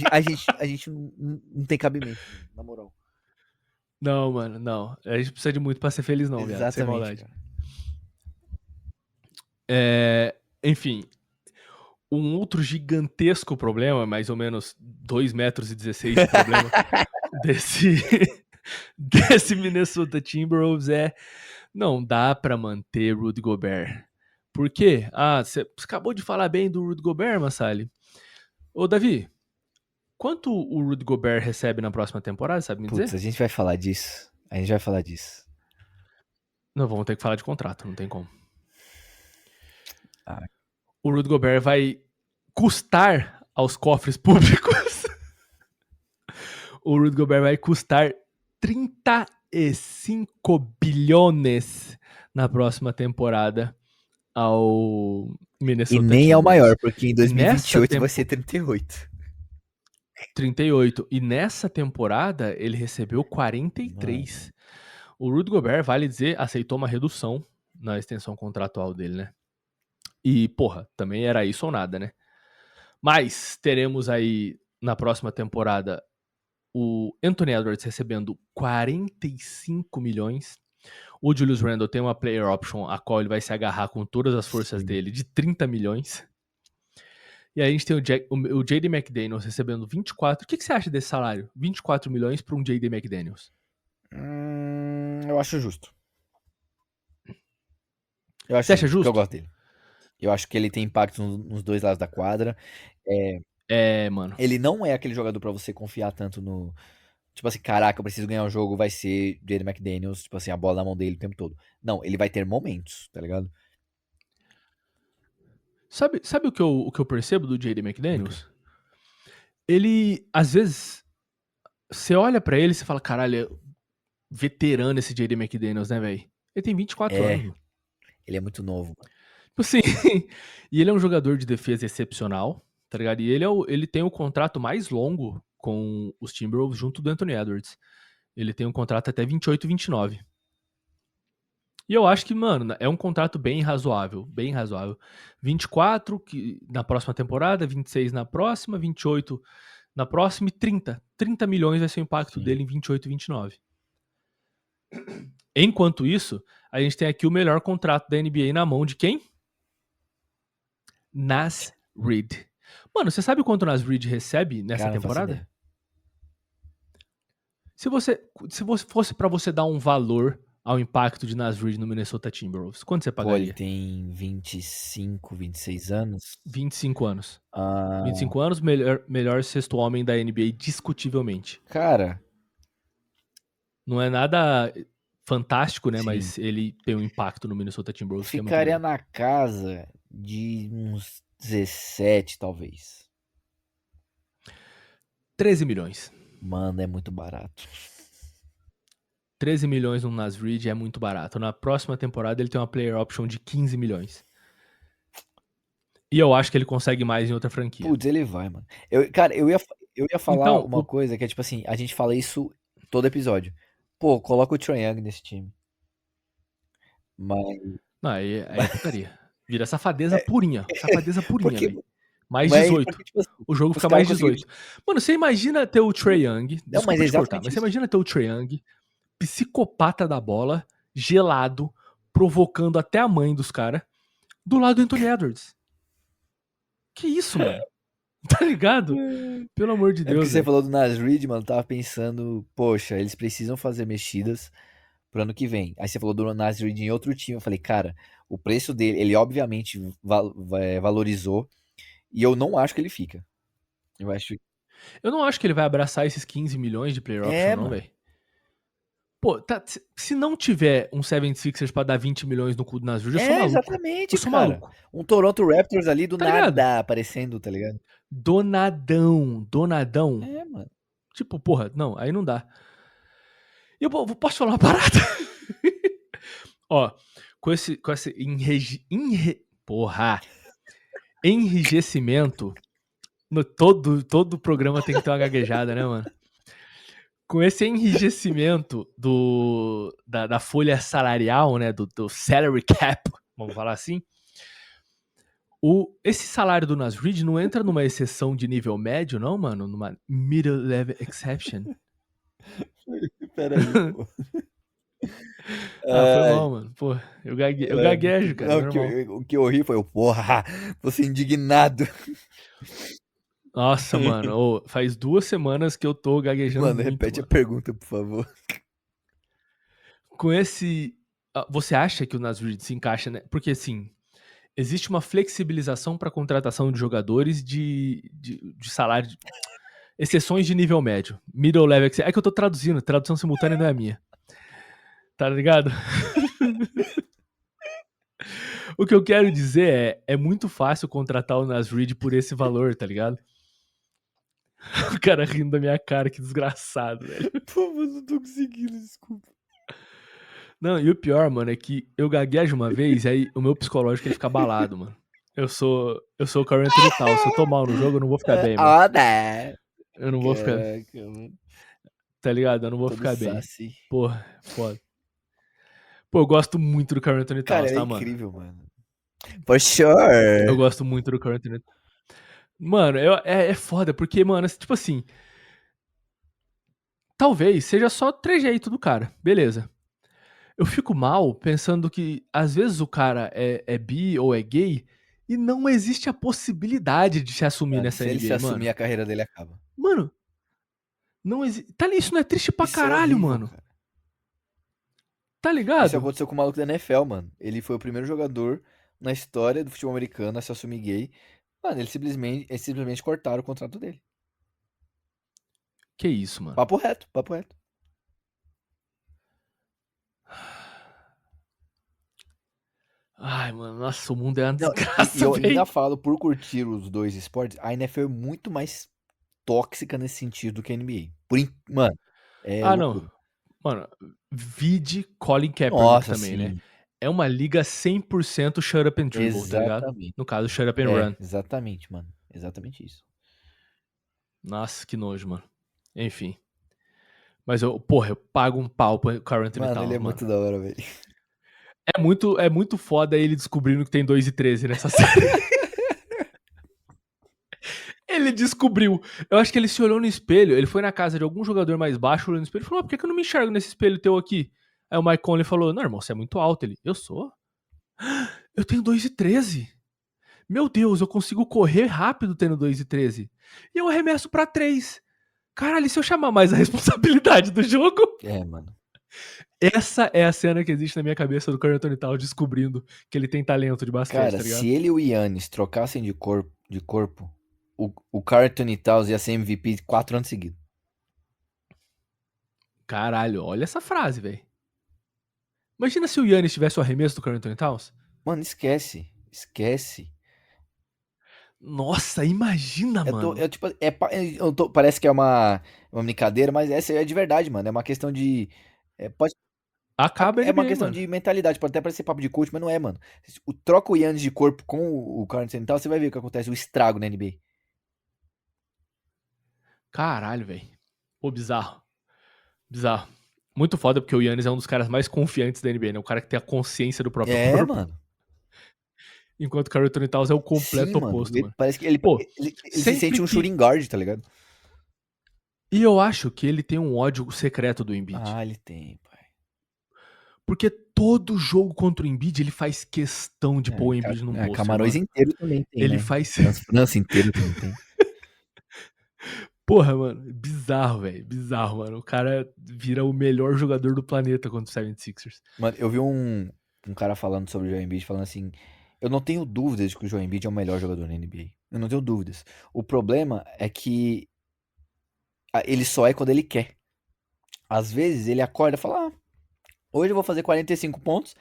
a gente não tem cabimento, na moral. Não, mano, não. A gente precisa de muito pra ser feliz, não, viado. Sem Exatamente, maldade. cara. Enfim, um outro gigantesco problema, mais ou menos 2,16 m de problema desse Minnesota Timberwolves não dá pra manter Rudy Gobert. Por quê? Você acabou de falar bem do Rudy Gobert, Massali. Ô, Davi, quanto o Rudy Gobert recebe na próxima temporada, sabe me Putz, dizer? a gente vai falar disso. Não, vamos ter que falar de contrato, não tem como. Ah. O Rudy Gobert vai custar aos cofres públicos. O Rudy Gobert vai custar 35 bilhões na próxima temporada ao Minnesota E nem é o Timberwolves. maior, porque em 2028 vai ser 38. 38. E nessa temporada ele recebeu 43. O Rudy Gobert, vale dizer, aceitou uma redução na extensão contratual dele, né? E, porra, também era isso ou nada, né? Mas teremos aí na próxima temporada o Anthony Edwards recebendo 45 milhões. O Julius Randle tem uma player option a qual ele vai se agarrar com todas as forças dele de 30 milhões. E aí a gente tem o J.D. McDaniels recebendo 24. O que você acha desse salário? 24 milhões para um J.D. McDaniels. Eu acho justo. Você acha justo? Eu gosto dele. Eu acho que ele tem impacto nos dois lados da quadra. Mano. Ele não é aquele jogador pra você confiar tanto no... Tipo assim, caraca, eu preciso ganhar o jogo, vai ser J.D. McDaniels, tipo assim, a bola na mão dele o tempo todo. Não, ele vai ter momentos, tá ligado? Sabe o que eu percebo do J.D. McDaniels? Ele, às vezes, você olha pra ele e você fala, caralho, é veterano esse J.D. McDaniels, né, velho? Ele tem 24 anos, mano. Ele é muito novo, mano. Tipo assim, e ele é um jogador de defesa excepcional, tá ligado? E ele tem o contrato mais longo com os Timberwolves junto do Anthony Edwards. Ele tem um contrato até 28, 29. E eu acho que, mano, é um contrato bem razoável, bem razoável. 24 na próxima temporada, 26 na próxima, 28 na próxima e 30. 30 milhões vai ser o impacto dele em 28 e 29. Enquanto isso, a gente tem aqui o melhor contrato da NBA na mão de quem? Naz Reid. Mano, você sabe quanto o Naz Reid recebe nessa temporada? Se fosse pra você dar um valor ao impacto de Naz Reid no Minnesota Timberwolves, quanto você pagaria? Pô, ele tem 25, 26 anos. 25 anos. 25 anos, melhor sexto homem da NBA, discutivelmente. Cara... Não é nada fantástico, né? Sim. Mas ele tem um impacto no Minnesota Timberwolves. Ficaria na casa de uns 17, talvez. 13 milhões. Mano, é muito barato. 13 milhões no Naz Reid é muito barato. Na próxima temporada ele tem uma player option de 15 milhões. E eu acho que ele consegue mais em outra franquia. Putz, ele vai, mano. Eu ia falar Então, uma coisa que é tipo assim, a gente fala isso todo episódio. Pô, coloca o Trae Young nesse time. Mas... Não, aí é putaria. Vira safadeza purinha. Safadeza purinha, velho. Mais Mas 18. porque, tipo assim, O jogo os fica caras mais 18. Mano, você imagina ter o Trae Young. Não, mas Desculpa é te cortar, mas exatamente você isso. imagina ter o Trae Young, psicopata da bola, gelado, provocando até a mãe dos caras, do lado do Anthony Edwards. Que isso, mano? Tá ligado? Pelo amor de É Deus, porque você velho. falou do Naz Reid, mano, eu tava pensando, poxa, eles precisam fazer mexidas pro ano que vem. Aí você falou do Naz Reid em outro time, eu falei, cara, o preço dele, ele obviamente valorizou, e eu não acho que ele fica. Eu não acho que ele vai abraçar esses 15 milhões de player option, não, velho. Pô, se não tiver um 76ers pra dar 20 milhões no cu do Naz Reid, eu sou maluco. Exatamente, eu sou cara. maluco. Um Toronto Raptors ali do Tá nada ligado? aparecendo, tá ligado? Donadão. Mano. Tipo, porra, não, aí não dá. E eu posso falar uma parada? Ó, com esse enrijecimento, todo programa tem que ter uma gaguejada, né, mano? Com esse enrijecimento da folha salarial, né, do salary cap, vamos falar assim, Esse salário do Nas Reed não entra numa exceção de nível médio, não, mano? Numa middle level exception? Peraí, pô. Ah, foi Ai, mal, mano. Pô, eu gaguejo, cara, não, normal. o que eu ri foi, porra, você indignado. Nossa, mano, faz 2 semanas que eu tô gaguejando Mano, muito, repete a mano. pergunta, por favor. Com esse... Você acha que o Nas Reed se encaixa, né? Porque, assim, existe uma flexibilização pra contratação de jogadores de salário... Exceções de nível médio. Middle level... É que eu tô traduzindo, tradução simultânea não é a minha. Tá ligado? O que eu quero dizer é muito fácil contratar o Nas Reed por esse valor, tá ligado? O cara rindo da minha cara, que desgraçado, velho. Pô, mas não tô conseguindo, desculpa. Não, e o pior, mano, é que eu gaguejo uma vez, aí o meu psicológico ele fica abalado, mano. Eu sou o Karl Anthony Towns. Se eu tô mal no jogo, eu não vou ficar bem, mano. Né? Eu não vou ficar... Caraca, mano. Tá ligado? Eu não vou Todo ficar bem. saci. Porra, foda. Pô, eu gosto muito do Karl Anthony Cara, Towns, ele é tá, mano? incrível, mano. For sure. Eu gosto muito do Karl Anthony. Mano, é foda, porque, mano, tipo assim... Talvez seja só trejeito do cara, beleza. Eu fico mal pensando que, às vezes, o cara é bi ou é gay e não existe a possibilidade de se assumir Mano, nessa se ele se NBA, assumir, mano. a carreira dele acaba. Mano, não existe. Tá, isso não é triste pra Isso é caralho, horrível, mano. cara. Tá Isso ligado? aconteceu com o maluco da NFL, mano. Ele foi o primeiro jogador na história do futebol americano a se assumir gay. Mano, eles simplesmente cortaram o contrato dele. Que isso, mano. Papo reto, papo reto. Ai, mano, nossa, o mundo é uma Não, desgraça, e eu ainda velho. falo, por curtir os dois esportes, a NFL é muito mais tóxica nesse sentido do que a NBA. Mano, é Ah, não. loucura. Mano, vide Colin Kaepernick Nossa, também, né? sim. É uma liga 100% shut up and dribble, tá ligado? Exatamente. No caso, shut up and run. Exatamente, mano. Exatamente isso. Nossa, que nojo, mano. Enfim. Mas eu pago um pau pro Karl Anthony Mano, ele é Towns, mano. muito da hora, velho. É muito foda ele descobrindo que tem 2,13 nessa série. Ele descobriu. Eu acho que ele se olhou no espelho, ele foi na casa de algum jogador mais baixo, olhou no espelho e falou: por que eu não me enxergo nesse espelho teu aqui? Aí o Mike Conley falou: não, irmão, você é muito alto. Ele: eu sou? Eu tenho 2,13. Meu Deus, eu consigo correr rápido tendo 2,13. E eu arremesso pra 3. Caralho, e se eu chamar mais a responsabilidade do jogo? Mano. Essa é a cena que existe na minha cabeça do Karl Anthony Towns descobrindo que ele tem talento de basquete, Cara, tá ligado? se ele e o Yannis trocassem de corpo, o Karl Anthony Towns ia ser MVP 4 anos seguidos. Caralho, olha essa frase, velho. Imagina se o Yannis tivesse o arremesso do Karl Anthony Towns. Mano, esquece. Esquece. Nossa, imagina, mano. Tipo, parece que é uma brincadeira, mas essa é de verdade, mano. É uma questão de. Acaba a É uma NBA, questão mano. de mentalidade. Pode até parecer papo de coach, mas não é, mano. Troca o Yannis de corpo com o Karl Anthony Towns, você vai ver o que acontece, o estrago na NBA. Caralho, velho. Pô, bizarro. Bizarro. Muito foda, porque o Yannis é um dos caras mais confiantes da NBA, né? O cara que tem a consciência do próprio corpo. Mano. Enquanto o Karl Anthony Towns é o completo Sim, mano. oposto, mano. Parece que ele Pô, se sente um shooting guard, tá ligado? E eu acho que ele tem um ódio secreto do Embiid. Ah, ele tem, pai. Porque todo jogo contra o Embiid, ele faz questão de pôr o Embiid num pôster, Camarões mano. inteiro também tem, Ele né? faz... França inteiro também tem. Porra, mano, bizarro, velho. Bizarro, mano. O cara vira o melhor jogador do planeta contra o 76ers. Mano, eu vi um cara falando sobre o Joel Embiid, falando assim, eu não tenho dúvidas de que o Joel Embiid é o melhor jogador na NBA. Eu não tenho dúvidas. O problema é que ele só é quando ele quer. Às vezes ele acorda e fala, hoje eu vou fazer 45 pontos,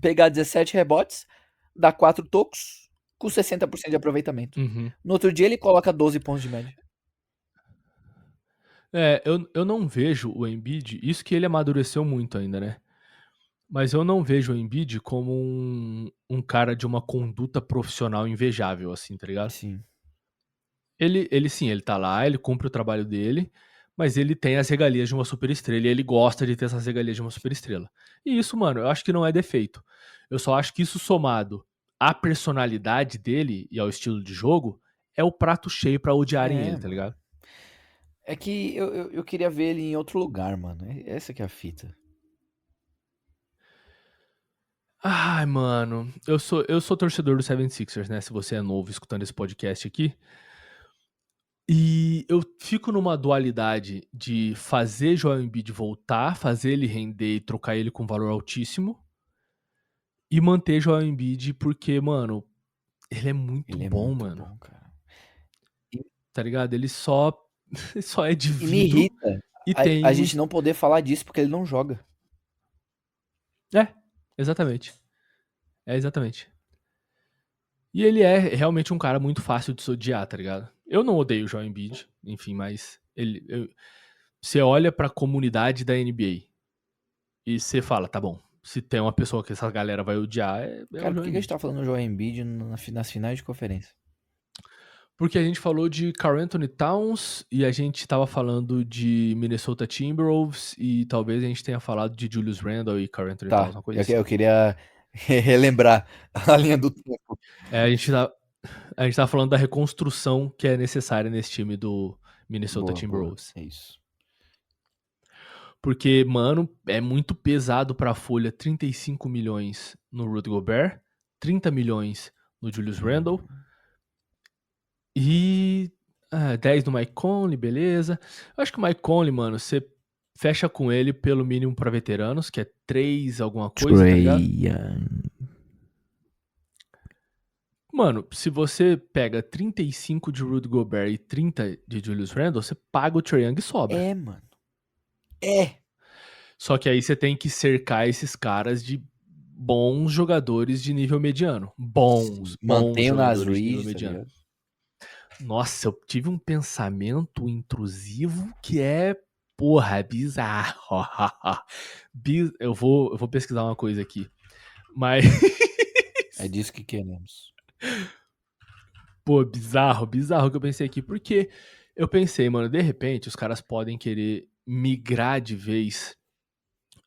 pegar 17 rebotes, dar 4 tocos, com 60% de aproveitamento. Uhum. No outro dia ele coloca 12 pontos de média. Eu não vejo o Embiid, isso que ele amadureceu muito ainda, né? Mas eu não vejo o Embiid como um cara de uma conduta profissional invejável, assim, tá ligado? Sim. Ele sim, ele tá lá, ele cumpre o trabalho dele, mas ele tem as regalias de uma superestrela e ele gosta de ter essas regalias de uma superestrela. E isso, mano, eu acho que não é defeito. Eu só acho que isso somado a personalidade dele e ao estilo de jogo é o prato cheio pra odiarem ele, tá mano. ligado? É que eu queria ver ele em outro lugar, mano. Essa que é a fita. Ai, mano, eu sou torcedor do 76ers, né? Se você é novo escutando esse podcast aqui. E eu fico numa dualidade de fazer Joel Embiid voltar, fazer ele render e trocar ele com valor altíssimo. E manter Joel Embiid porque, mano, ele é muito Ele é bom, muito mano. bom, cara. Tá ligado? Ele só é de E me vidro irrita e a, tem a gente não poder falar disso porque ele não joga. É, exatamente. É, exatamente. E ele é realmente um cara muito fácil de se odiar, tá ligado? Eu não odeio o Joel Embiid, enfim, mas você olha pra comunidade da NBA e você fala, tá bom, se tem uma pessoa que essa galera vai odiar, é Cara, o por Joel que a gente Embiid. tá falando do Joel Embiid nas finais de conferência? Porque a gente falou de Karl Anthony Towns e a gente tava falando de Minnesota Timberwolves e talvez a gente tenha falado de Julius Randle e Karl Anthony Towns, Tá, uma coisa assim. eu queria relembrar a linha do tempo. A gente tava falando da reconstrução que é necessária nesse time do Minnesota Boa, Timberwolves. é isso. Porque, mano, é muito pesado pra folha 35 milhões no Rudy Gobert, 30 milhões no Julius Randle e 10 no Mike Conley, beleza. Eu acho que o Mike Conley, mano, você fecha com ele pelo mínimo pra veteranos, que é 3 alguma coisa, tá ligado? Mano, se você pega 35 de Rudy Gobert e 30 de Julius Randle, você paga o Trae Young e sobra. É, mano. É. Só que aí você tem que cercar esses caras de bons jogadores de nível mediano. Bons Mantenho nas jogadores de nível Reed, tá mediano. ligado? Nossa, eu tive um pensamento intrusivo que é, porra, bizarro. Eu vou pesquisar uma coisa aqui. Mas, É disso que queremos. pô, bizarro que eu pensei aqui. Porque eu pensei, mano, de repente os caras podem querer migrar de vez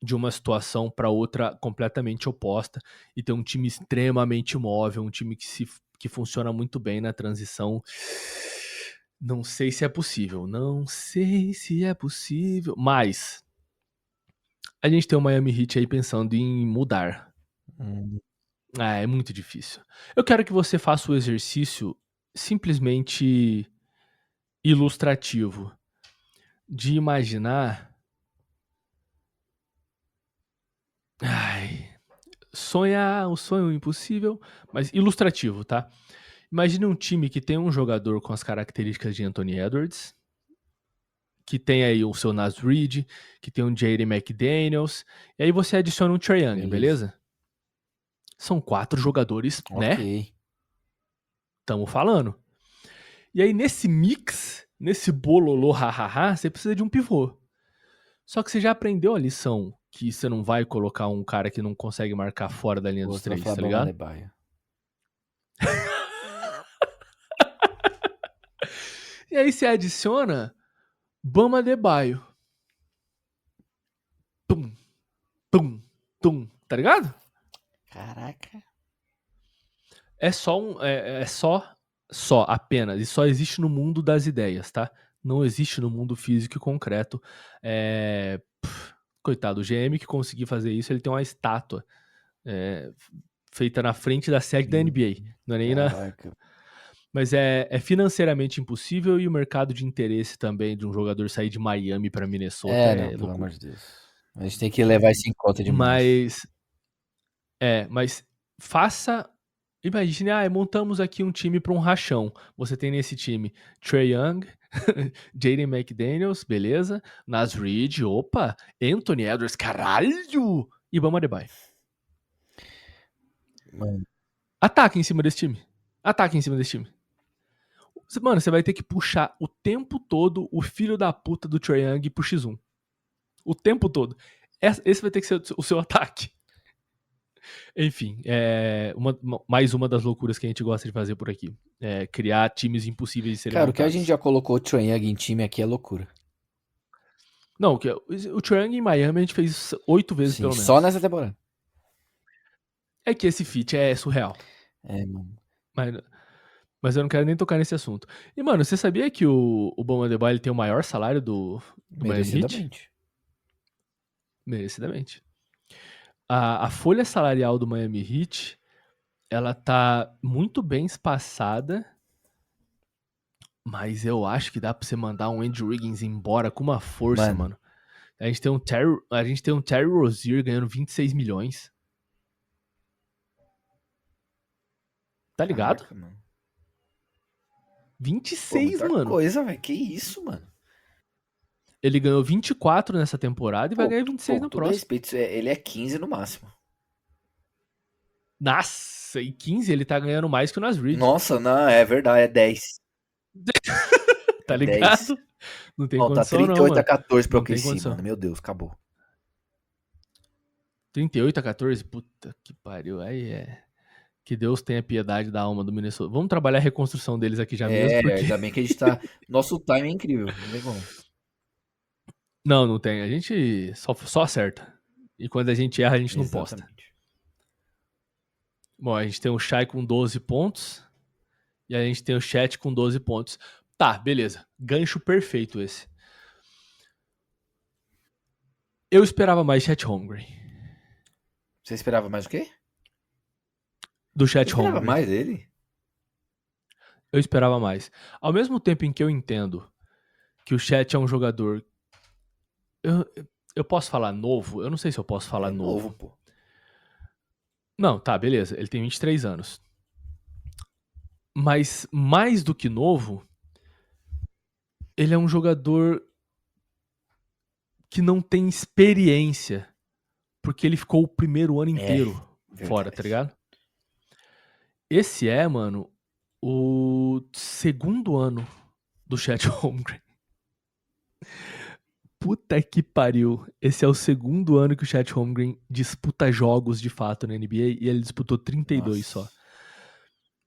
de uma situação para outra completamente oposta e ter um time extremamente móvel, um time que funciona muito bem na transição. Não sei se é possível, mas a gente tem o Miami Heat aí pensando em mudar. É muito difícil. Eu quero que você faça o exercício simplesmente ilustrativo de imaginar. Sonhar o sonho impossível, mas ilustrativo, tá? Imagine um time que tem um jogador com as características de Anthony Edwards, que tem aí o seu Naz Reid, que tem um Jaden McDaniels, e aí você adiciona um Trae Young, beleza? São 4 jogadores, né? Ok. Tamo falando. E aí nesse mix, nesse bololô hahaha, você precisa de um pivô. Só que você já aprendeu a lição que você não vai colocar um cara que não consegue marcar fora da linha dos Você vai 3, falar tá Bam ligado? Adebayo. E aí você adiciona Bam Adebayo. Tum, tum, tum, tá ligado? Caraca. É só apenas, e só existe no mundo das ideias, tá? Não existe no mundo físico e concreto. Coitado, o GM que conseguir fazer isso, ele tem uma estátua feita na frente da sede da NBA. Não é nem Caraca. Mas é financeiramente impossível e o mercado de interesse também de um jogador sair de Miami pra Minnesota Não, pelo loucura. amor de Deus. A gente tem que levar isso em conta demais. Mas faça. Imagine, montamos aqui um time pra um rachão. Você tem nesse time Trae Young, Jaden McDaniels, beleza? Naz Reid, opa, Anthony Edwards, caralho! E Bam Adebayo. Mano, Ataque em cima desse time. Mano, você vai ter que puxar o tempo todo o filho da puta do Trae Young pro X1. O tempo todo. Esse vai ter que ser o seu ataque. Enfim, mais uma das loucuras que a gente gosta de fazer por aqui. Criar times impossíveis de serem cara, o que a montados. gente já colocou o Trae Young em time aqui é loucura. Não, o Trae Young em Miami a gente fez 8 vezes, Sim, pelo menos. só nessa temporada. É que esse feat é surreal. Mano. Mas eu não quero nem tocar nesse assunto. E, mano, você sabia que o Bam Adebayo ele tem o maior salário do Miami Heat? Merecidamente. Merecidamente. A folha salarial do Miami Heat, ela tá muito bem espaçada, mas eu acho que dá pra você mandar um Andrew Wiggins embora com uma força, mano. A gente tem um Terry Rozier ganhando 26 milhões. Tá ligado? Caraca, mano. 26, Pô, muita mano. coisa, velho. Que isso, mano? Ele ganhou 24 nessa temporada e vai ganhar 26 com na todo próxima. respeito, ele é 15 no máximo. Nossa, e 15 ele tá ganhando mais que o Naz Reid. Nossa, não, é verdade, é 10. Tá É ligado? 10. Não tem Não, tá condição não, 38 mano. a 14 pra Não tem OKC, condição. mano. Meu Deus, acabou. 38 a 14? Puta que pariu. Aí é... Que Deus tenha piedade da alma do Minnesota. Vamos trabalhar a reconstrução deles aqui já mesmo, porque... Ainda bem que a gente tá... Nosso time é incrível, não tem como. Não tem. A gente só acerta. E quando a gente erra, a gente não posta. Exatamente. Bom, a gente tem o Shai com 12 pontos. E a gente tem o Chat com 12 pontos. Tá, beleza. Gancho perfeito esse. Eu esperava mais Chat Holmgren. Você esperava mais o quê? Do Você Chat esperava Holmgren. mais dele? Eu esperava mais. Ao mesmo tempo em que eu entendo que o Chat é um jogador... Eu posso falar novo? Eu não sei se eu posso falar novo. Pô. Não, tá, beleza. Ele tem 23 anos. Mas mais do que novo, ele é um jogador que não tem experiência. Porque ele ficou o primeiro ano inteiro fora, tá ligado? Esse é, mano, o segundo ano do Chat Holmgren. Puta que pariu. Esse é o segundo ano que o Chat Holmgren disputa jogos de fato na NBA e ele disputou 32 Nossa. só.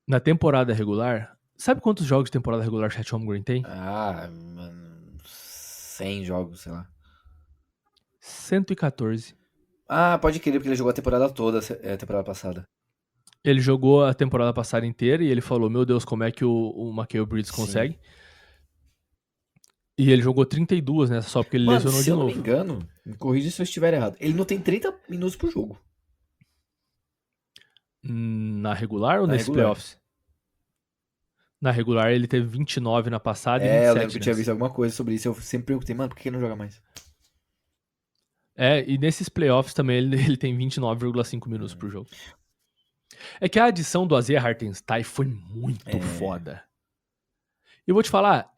Na temporada regular, sabe quantos jogos de temporada regular o Chat Holmgren tem? Mano, 100 jogos, sei lá. 114. Pode crer, porque ele jogou a temporada toda, a temporada passada. Ele jogou a temporada passada inteira e ele falou, meu Deus, como é que o Mikal Bridges consegue? E ele jogou 32 nessa só porque ele lesionou de novo. Se eu não me engano, me corrija se eu estiver errado, ele não tem 30 minutos por jogo. Na regular ou nesses playoffs? Na regular ele teve 29 na passada e 27 eu lembro que eu tinha nessa. visto alguma coisa sobre isso. Eu sempre perguntei, mano, por que ele não joga mais? E nesses playoffs também ele tem 29,5 minutos por jogo. É que a adição do Isaiah Hartenstein foi muito foda. E eu vou te falar,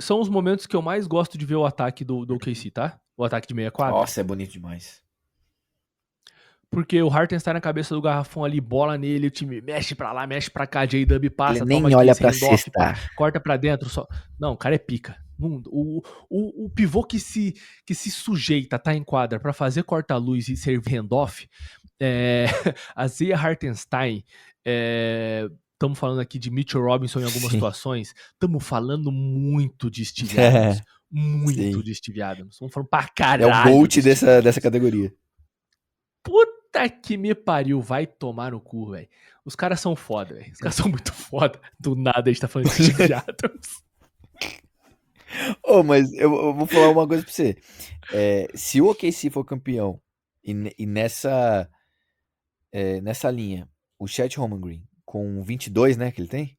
são os momentos que eu mais gosto de ver o ataque do OKC, tá? O ataque de meia quadra. Nossa, é bonito demais. Porque o Hartenstein na cabeça do garrafão ali, bola nele, o time mexe pra lá, mexe pra cá, J-Dub passa, ele nem toma olha aqui, pra handoff, cesta. corta pra dentro. Só... Não, o cara é pica. O pivô que se sujeita, tá em quadra pra fazer corta-luz e servir handoff, a Zia Hartenstein, estamos falando aqui de Mitchell Robinson em algumas situações, estamos falando muito de Steve Adams. Muito de Steve Adams. Estamos falando pra caralho. É o GOAT dessa categoria. Puta que me pariu, vai tomar no cu, velho. Os caras são foda, velho. Os caras são muito foda. Do nada a gente tá falando de Steve Adams. Mas eu vou falar uma coisa pra você. Se o OKC for campeão e nessa linha, o Chet Holmgren com 22, né, que ele tem?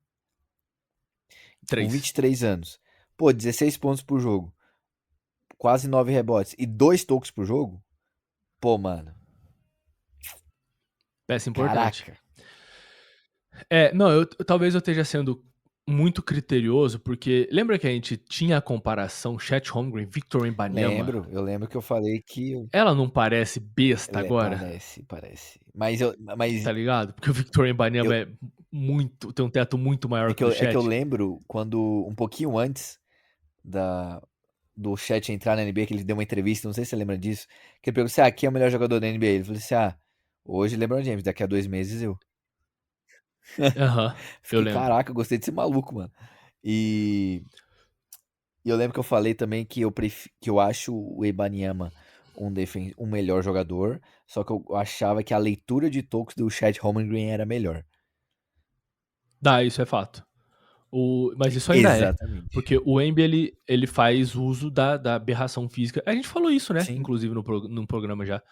3. Com 23 anos. Pô, 16 pontos por jogo. Quase 9 rebotes. E 2 toques por jogo? Pô, mano. Peça importante. Caraca. Talvez eu esteja sendo muito criterioso, porque lembra que a gente tinha a comparação Chet Holmgren, Victor Wembanyama? Eu lembro que eu falei que... Ela não parece besta agora? Parece. Mas... Tá ligado? Porque o Victor Wembanyama tem um teto muito maior que o Chet. É que eu lembro quando, um pouquinho antes do Chet entrar na NBA, que ele deu uma entrevista, não sei se você lembra disso, que ele perguntou assim, quem é o melhor jogador da NBA? Ele falou assim, hoje LeBron James, daqui a 2 meses eu. Eu lembro. Caraca, eu gostei desse maluco, mano. E eu lembro que eu falei também que eu acho o Wembanyama um melhor jogador, só que eu achava que a leitura de toques do Chet Holmgren era melhor. Dá, isso é fato. Mas isso ainda Exatamente. porque o Embi, ele faz uso da aberração física. A gente falou isso, né? Sim. Inclusive num programa já.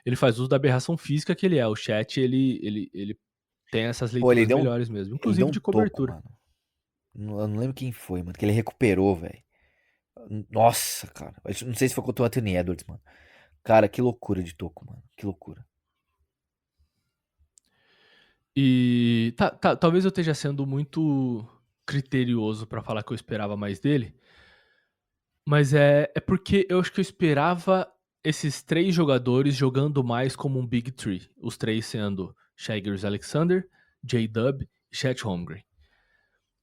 Ele faz uso da aberração física que ele é. O chat, ele tem essas Pô, leituras melhores mesmo, ele inclusive deu um de toco, cobertura. mano. Eu não lembro quem foi, mano, que ele recuperou, velho. Nossa, cara. Eu não sei se foi contra o Anthony Edwards, mano. Cara, que loucura de toco, mano. Que loucura. E talvez eu esteja sendo muito criterioso pra falar que eu esperava mais dele, mas é porque eu acho que eu esperava esses 3 jogadores jogando mais como um Big Three. Os 3 sendo Shai Gilgeous-Alexander, J-Dub e Chet Holmgren.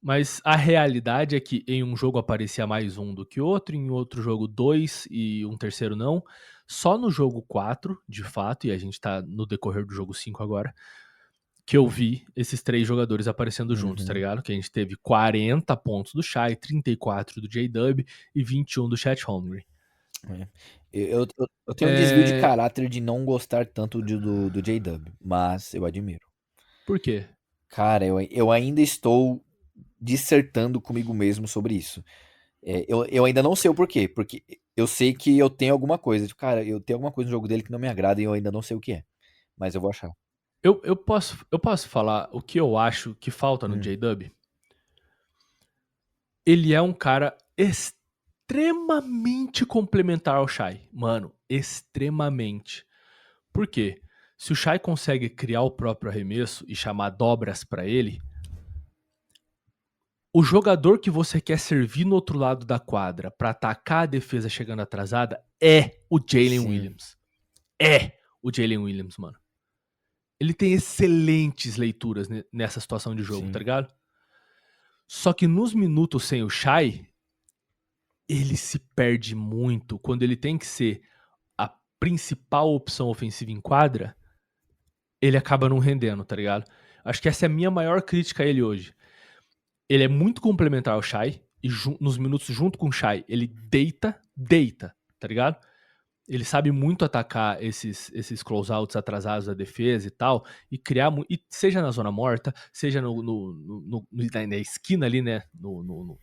Mas a realidade é que em um jogo aparecia mais um do que outro, em outro jogo 2 e um terceiro não. Só no jogo 4, de fato, e a gente tá no decorrer do jogo 5 agora, que eu vi esses 3 jogadores aparecendo juntos, tá ligado? Que a gente teve 40 pontos do Shai, 34 do J-Dub e 21 do Chet Holmgren. Eu tenho um desvio de caráter de não gostar tanto do J-Dub, mas eu admiro. Por quê? Cara, eu ainda estou dissertando comigo mesmo sobre isso. Eu ainda não sei o porquê, porque eu sei que eu tenho alguma coisa. Tipo, cara, eu tenho alguma coisa no jogo dele que não me agrada e eu ainda não sei o que é. Mas eu vou achar. Eu posso falar o que eu acho que falta no J-Dub? Ele é um cara extremamente complementar ao Shai. Mano, extremamente. Por quê? Se o Shai consegue criar o próprio arremesso e chamar dobras pra ele, o jogador que você quer servir no outro lado da quadra pra atacar a defesa chegando atrasada é o Jalen Sim. Williams. É o Jalen Williams, mano. Ele tem excelentes leituras nessa situação de jogo, Sim. tá ligado? Só que nos minutos sem o Shai, ele se perde muito quando ele tem que ser a principal opção ofensiva em quadra, ele acaba não rendendo, tá ligado? Acho que essa é a minha maior crítica a ele hoje. Ele é muito complementar ao Shai, e nos minutos junto com o Shai, ele deita, tá ligado? Ele sabe muito atacar esses closeouts atrasados da defesa e tal, e criar, e seja na zona morta, seja na esquina ali, né, no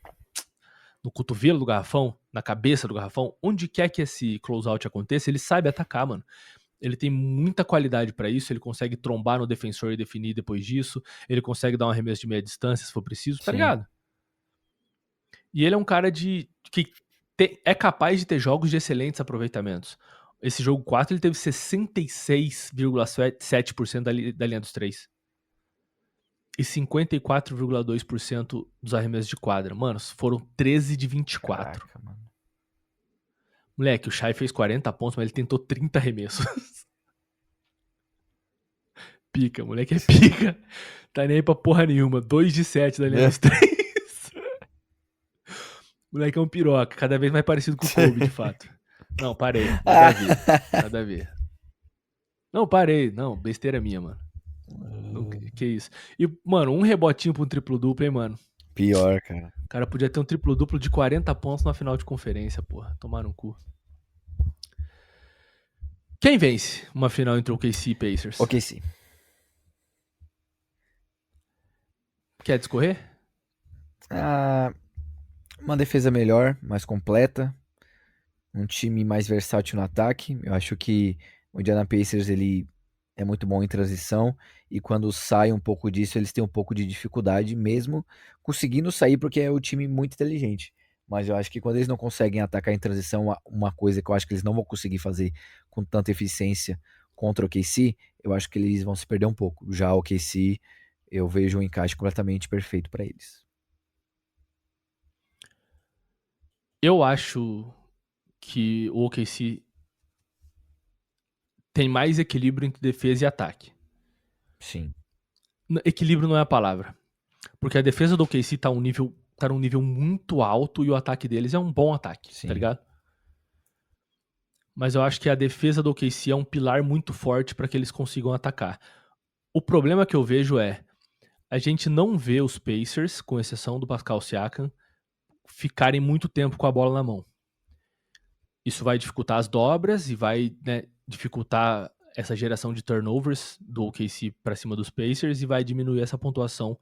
cotovelo do garrafão, na cabeça do garrafão, onde quer que esse closeout aconteça, ele sabe atacar, mano. Ele tem muita qualidade pra isso, ele consegue trombar no defensor e definir depois disso, ele consegue dar um arremesso de meia distância se for preciso, tá Sim. ligado? E ele é um cara que é capaz de ter jogos de excelentes aproveitamentos. Esse jogo 4 ele teve 66,7% da linha dos 3. E 54,2% dos arremessos de quadra. Mano, foram 13 de 24. Caraca, mano. Moleque, o Shai fez 40 pontos, mas ele tentou 30 arremessos. Pica, moleque é pica. Tá nem aí pra porra nenhuma. 2 de 7 da linha dos 3. Moleque é um piroca, cada vez mais parecido com o Kobe, de fato. Não, parei. Nada a ver. Não, parei. Não, besteira minha, mano. Que isso. E, mano, um rebotinho pra um triplo-duplo, hein, mano? Pior, cara. O cara podia ter um triplo-duplo de 40 pontos na final de conferência, porra. Tomar no cu. Quem vence uma final entre o OKC e Pacers? OKC. Quer discorrer? Uma defesa melhor, mais completa. Um time mais versátil no ataque. Eu acho que o Indiana Pacers ele é muito bom em transição. E quando sai um pouco disso, eles têm um pouco de dificuldade, mesmo conseguindo sair, porque é um time muito inteligente. Mas eu acho que quando eles não conseguem atacar em transição, uma coisa que eu acho que eles não vão conseguir fazer com tanta eficiência contra o OKC, eu acho que eles vão se perder um pouco. Já o OKC, eu vejo um encaixe completamente perfeito para eles. Eu acho que o OKC tem mais equilíbrio entre defesa e ataque. Sim. Equilíbrio não é a palavra. Porque a defesa do OKC tá num nível muito alto e o ataque deles é um bom ataque, Sim. tá ligado? Mas eu acho que a defesa do OKC é um pilar muito forte para que eles consigam atacar. O problema que eu vejo é a gente não vê os Pacers, com exceção do Pascal Siakam, ficarem muito tempo com a bola na mão. Isso vai dificultar as dobras e vai, né, dificultar essa geração de turnovers do OKC para cima dos Pacers e vai diminuir essa pontuação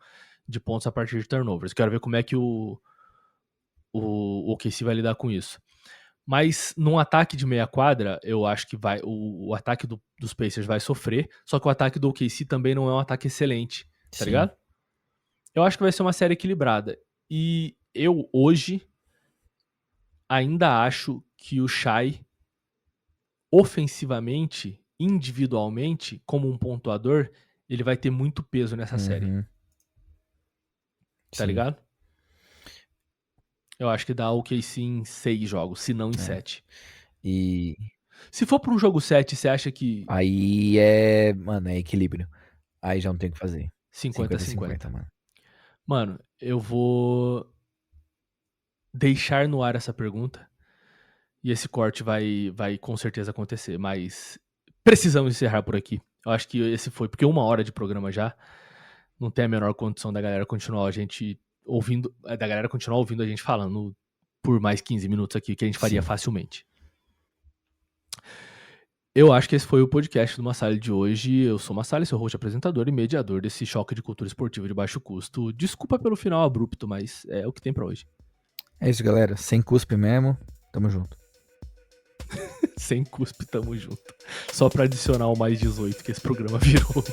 de pontos a partir de turnovers. Quero ver como é que o OKC vai lidar com isso. Mas num ataque de meia quadra, eu acho que o ataque dos Pacers vai sofrer, só que o ataque do OKC também não é um ataque excelente, tá Sim. ligado? Eu acho que vai ser uma série equilibrada. E eu, hoje, ainda acho que o Shai, ofensivamente, individualmente, como um pontuador, ele vai ter muito peso nessa série, Uhum. tá Sim. ligado? Eu acho que dá o OKC em 6 jogos, se não em 7. E Se for pra um jogo 7, você acha que aí mano, é equilíbrio. Aí já não tem o que fazer. 50-50? 50-50, mano. Mano, eu vou deixar no ar essa pergunta. E esse corte vai com certeza acontecer. Mas precisamos encerrar por aqui. Eu acho que esse foi, porque 1 hora de programa já. Não tem a menor condição da galera continuar a gente ouvindo. Da galera continuar ouvindo a gente falando por mais 15 minutos aqui, que a gente faria Sim. facilmente. Eu acho que esse foi o podcast do Massali de hoje. Eu sou Massali, seu host, apresentador e mediador desse choque de cultura esportiva de baixo custo. Desculpa pelo final abrupto, mas é o que tem pra hoje. É isso, galera. Sem cuspe mesmo. Tamo junto. Sem cuspe, tamo junto. Só pra adicionar o mais 18 que esse programa virou.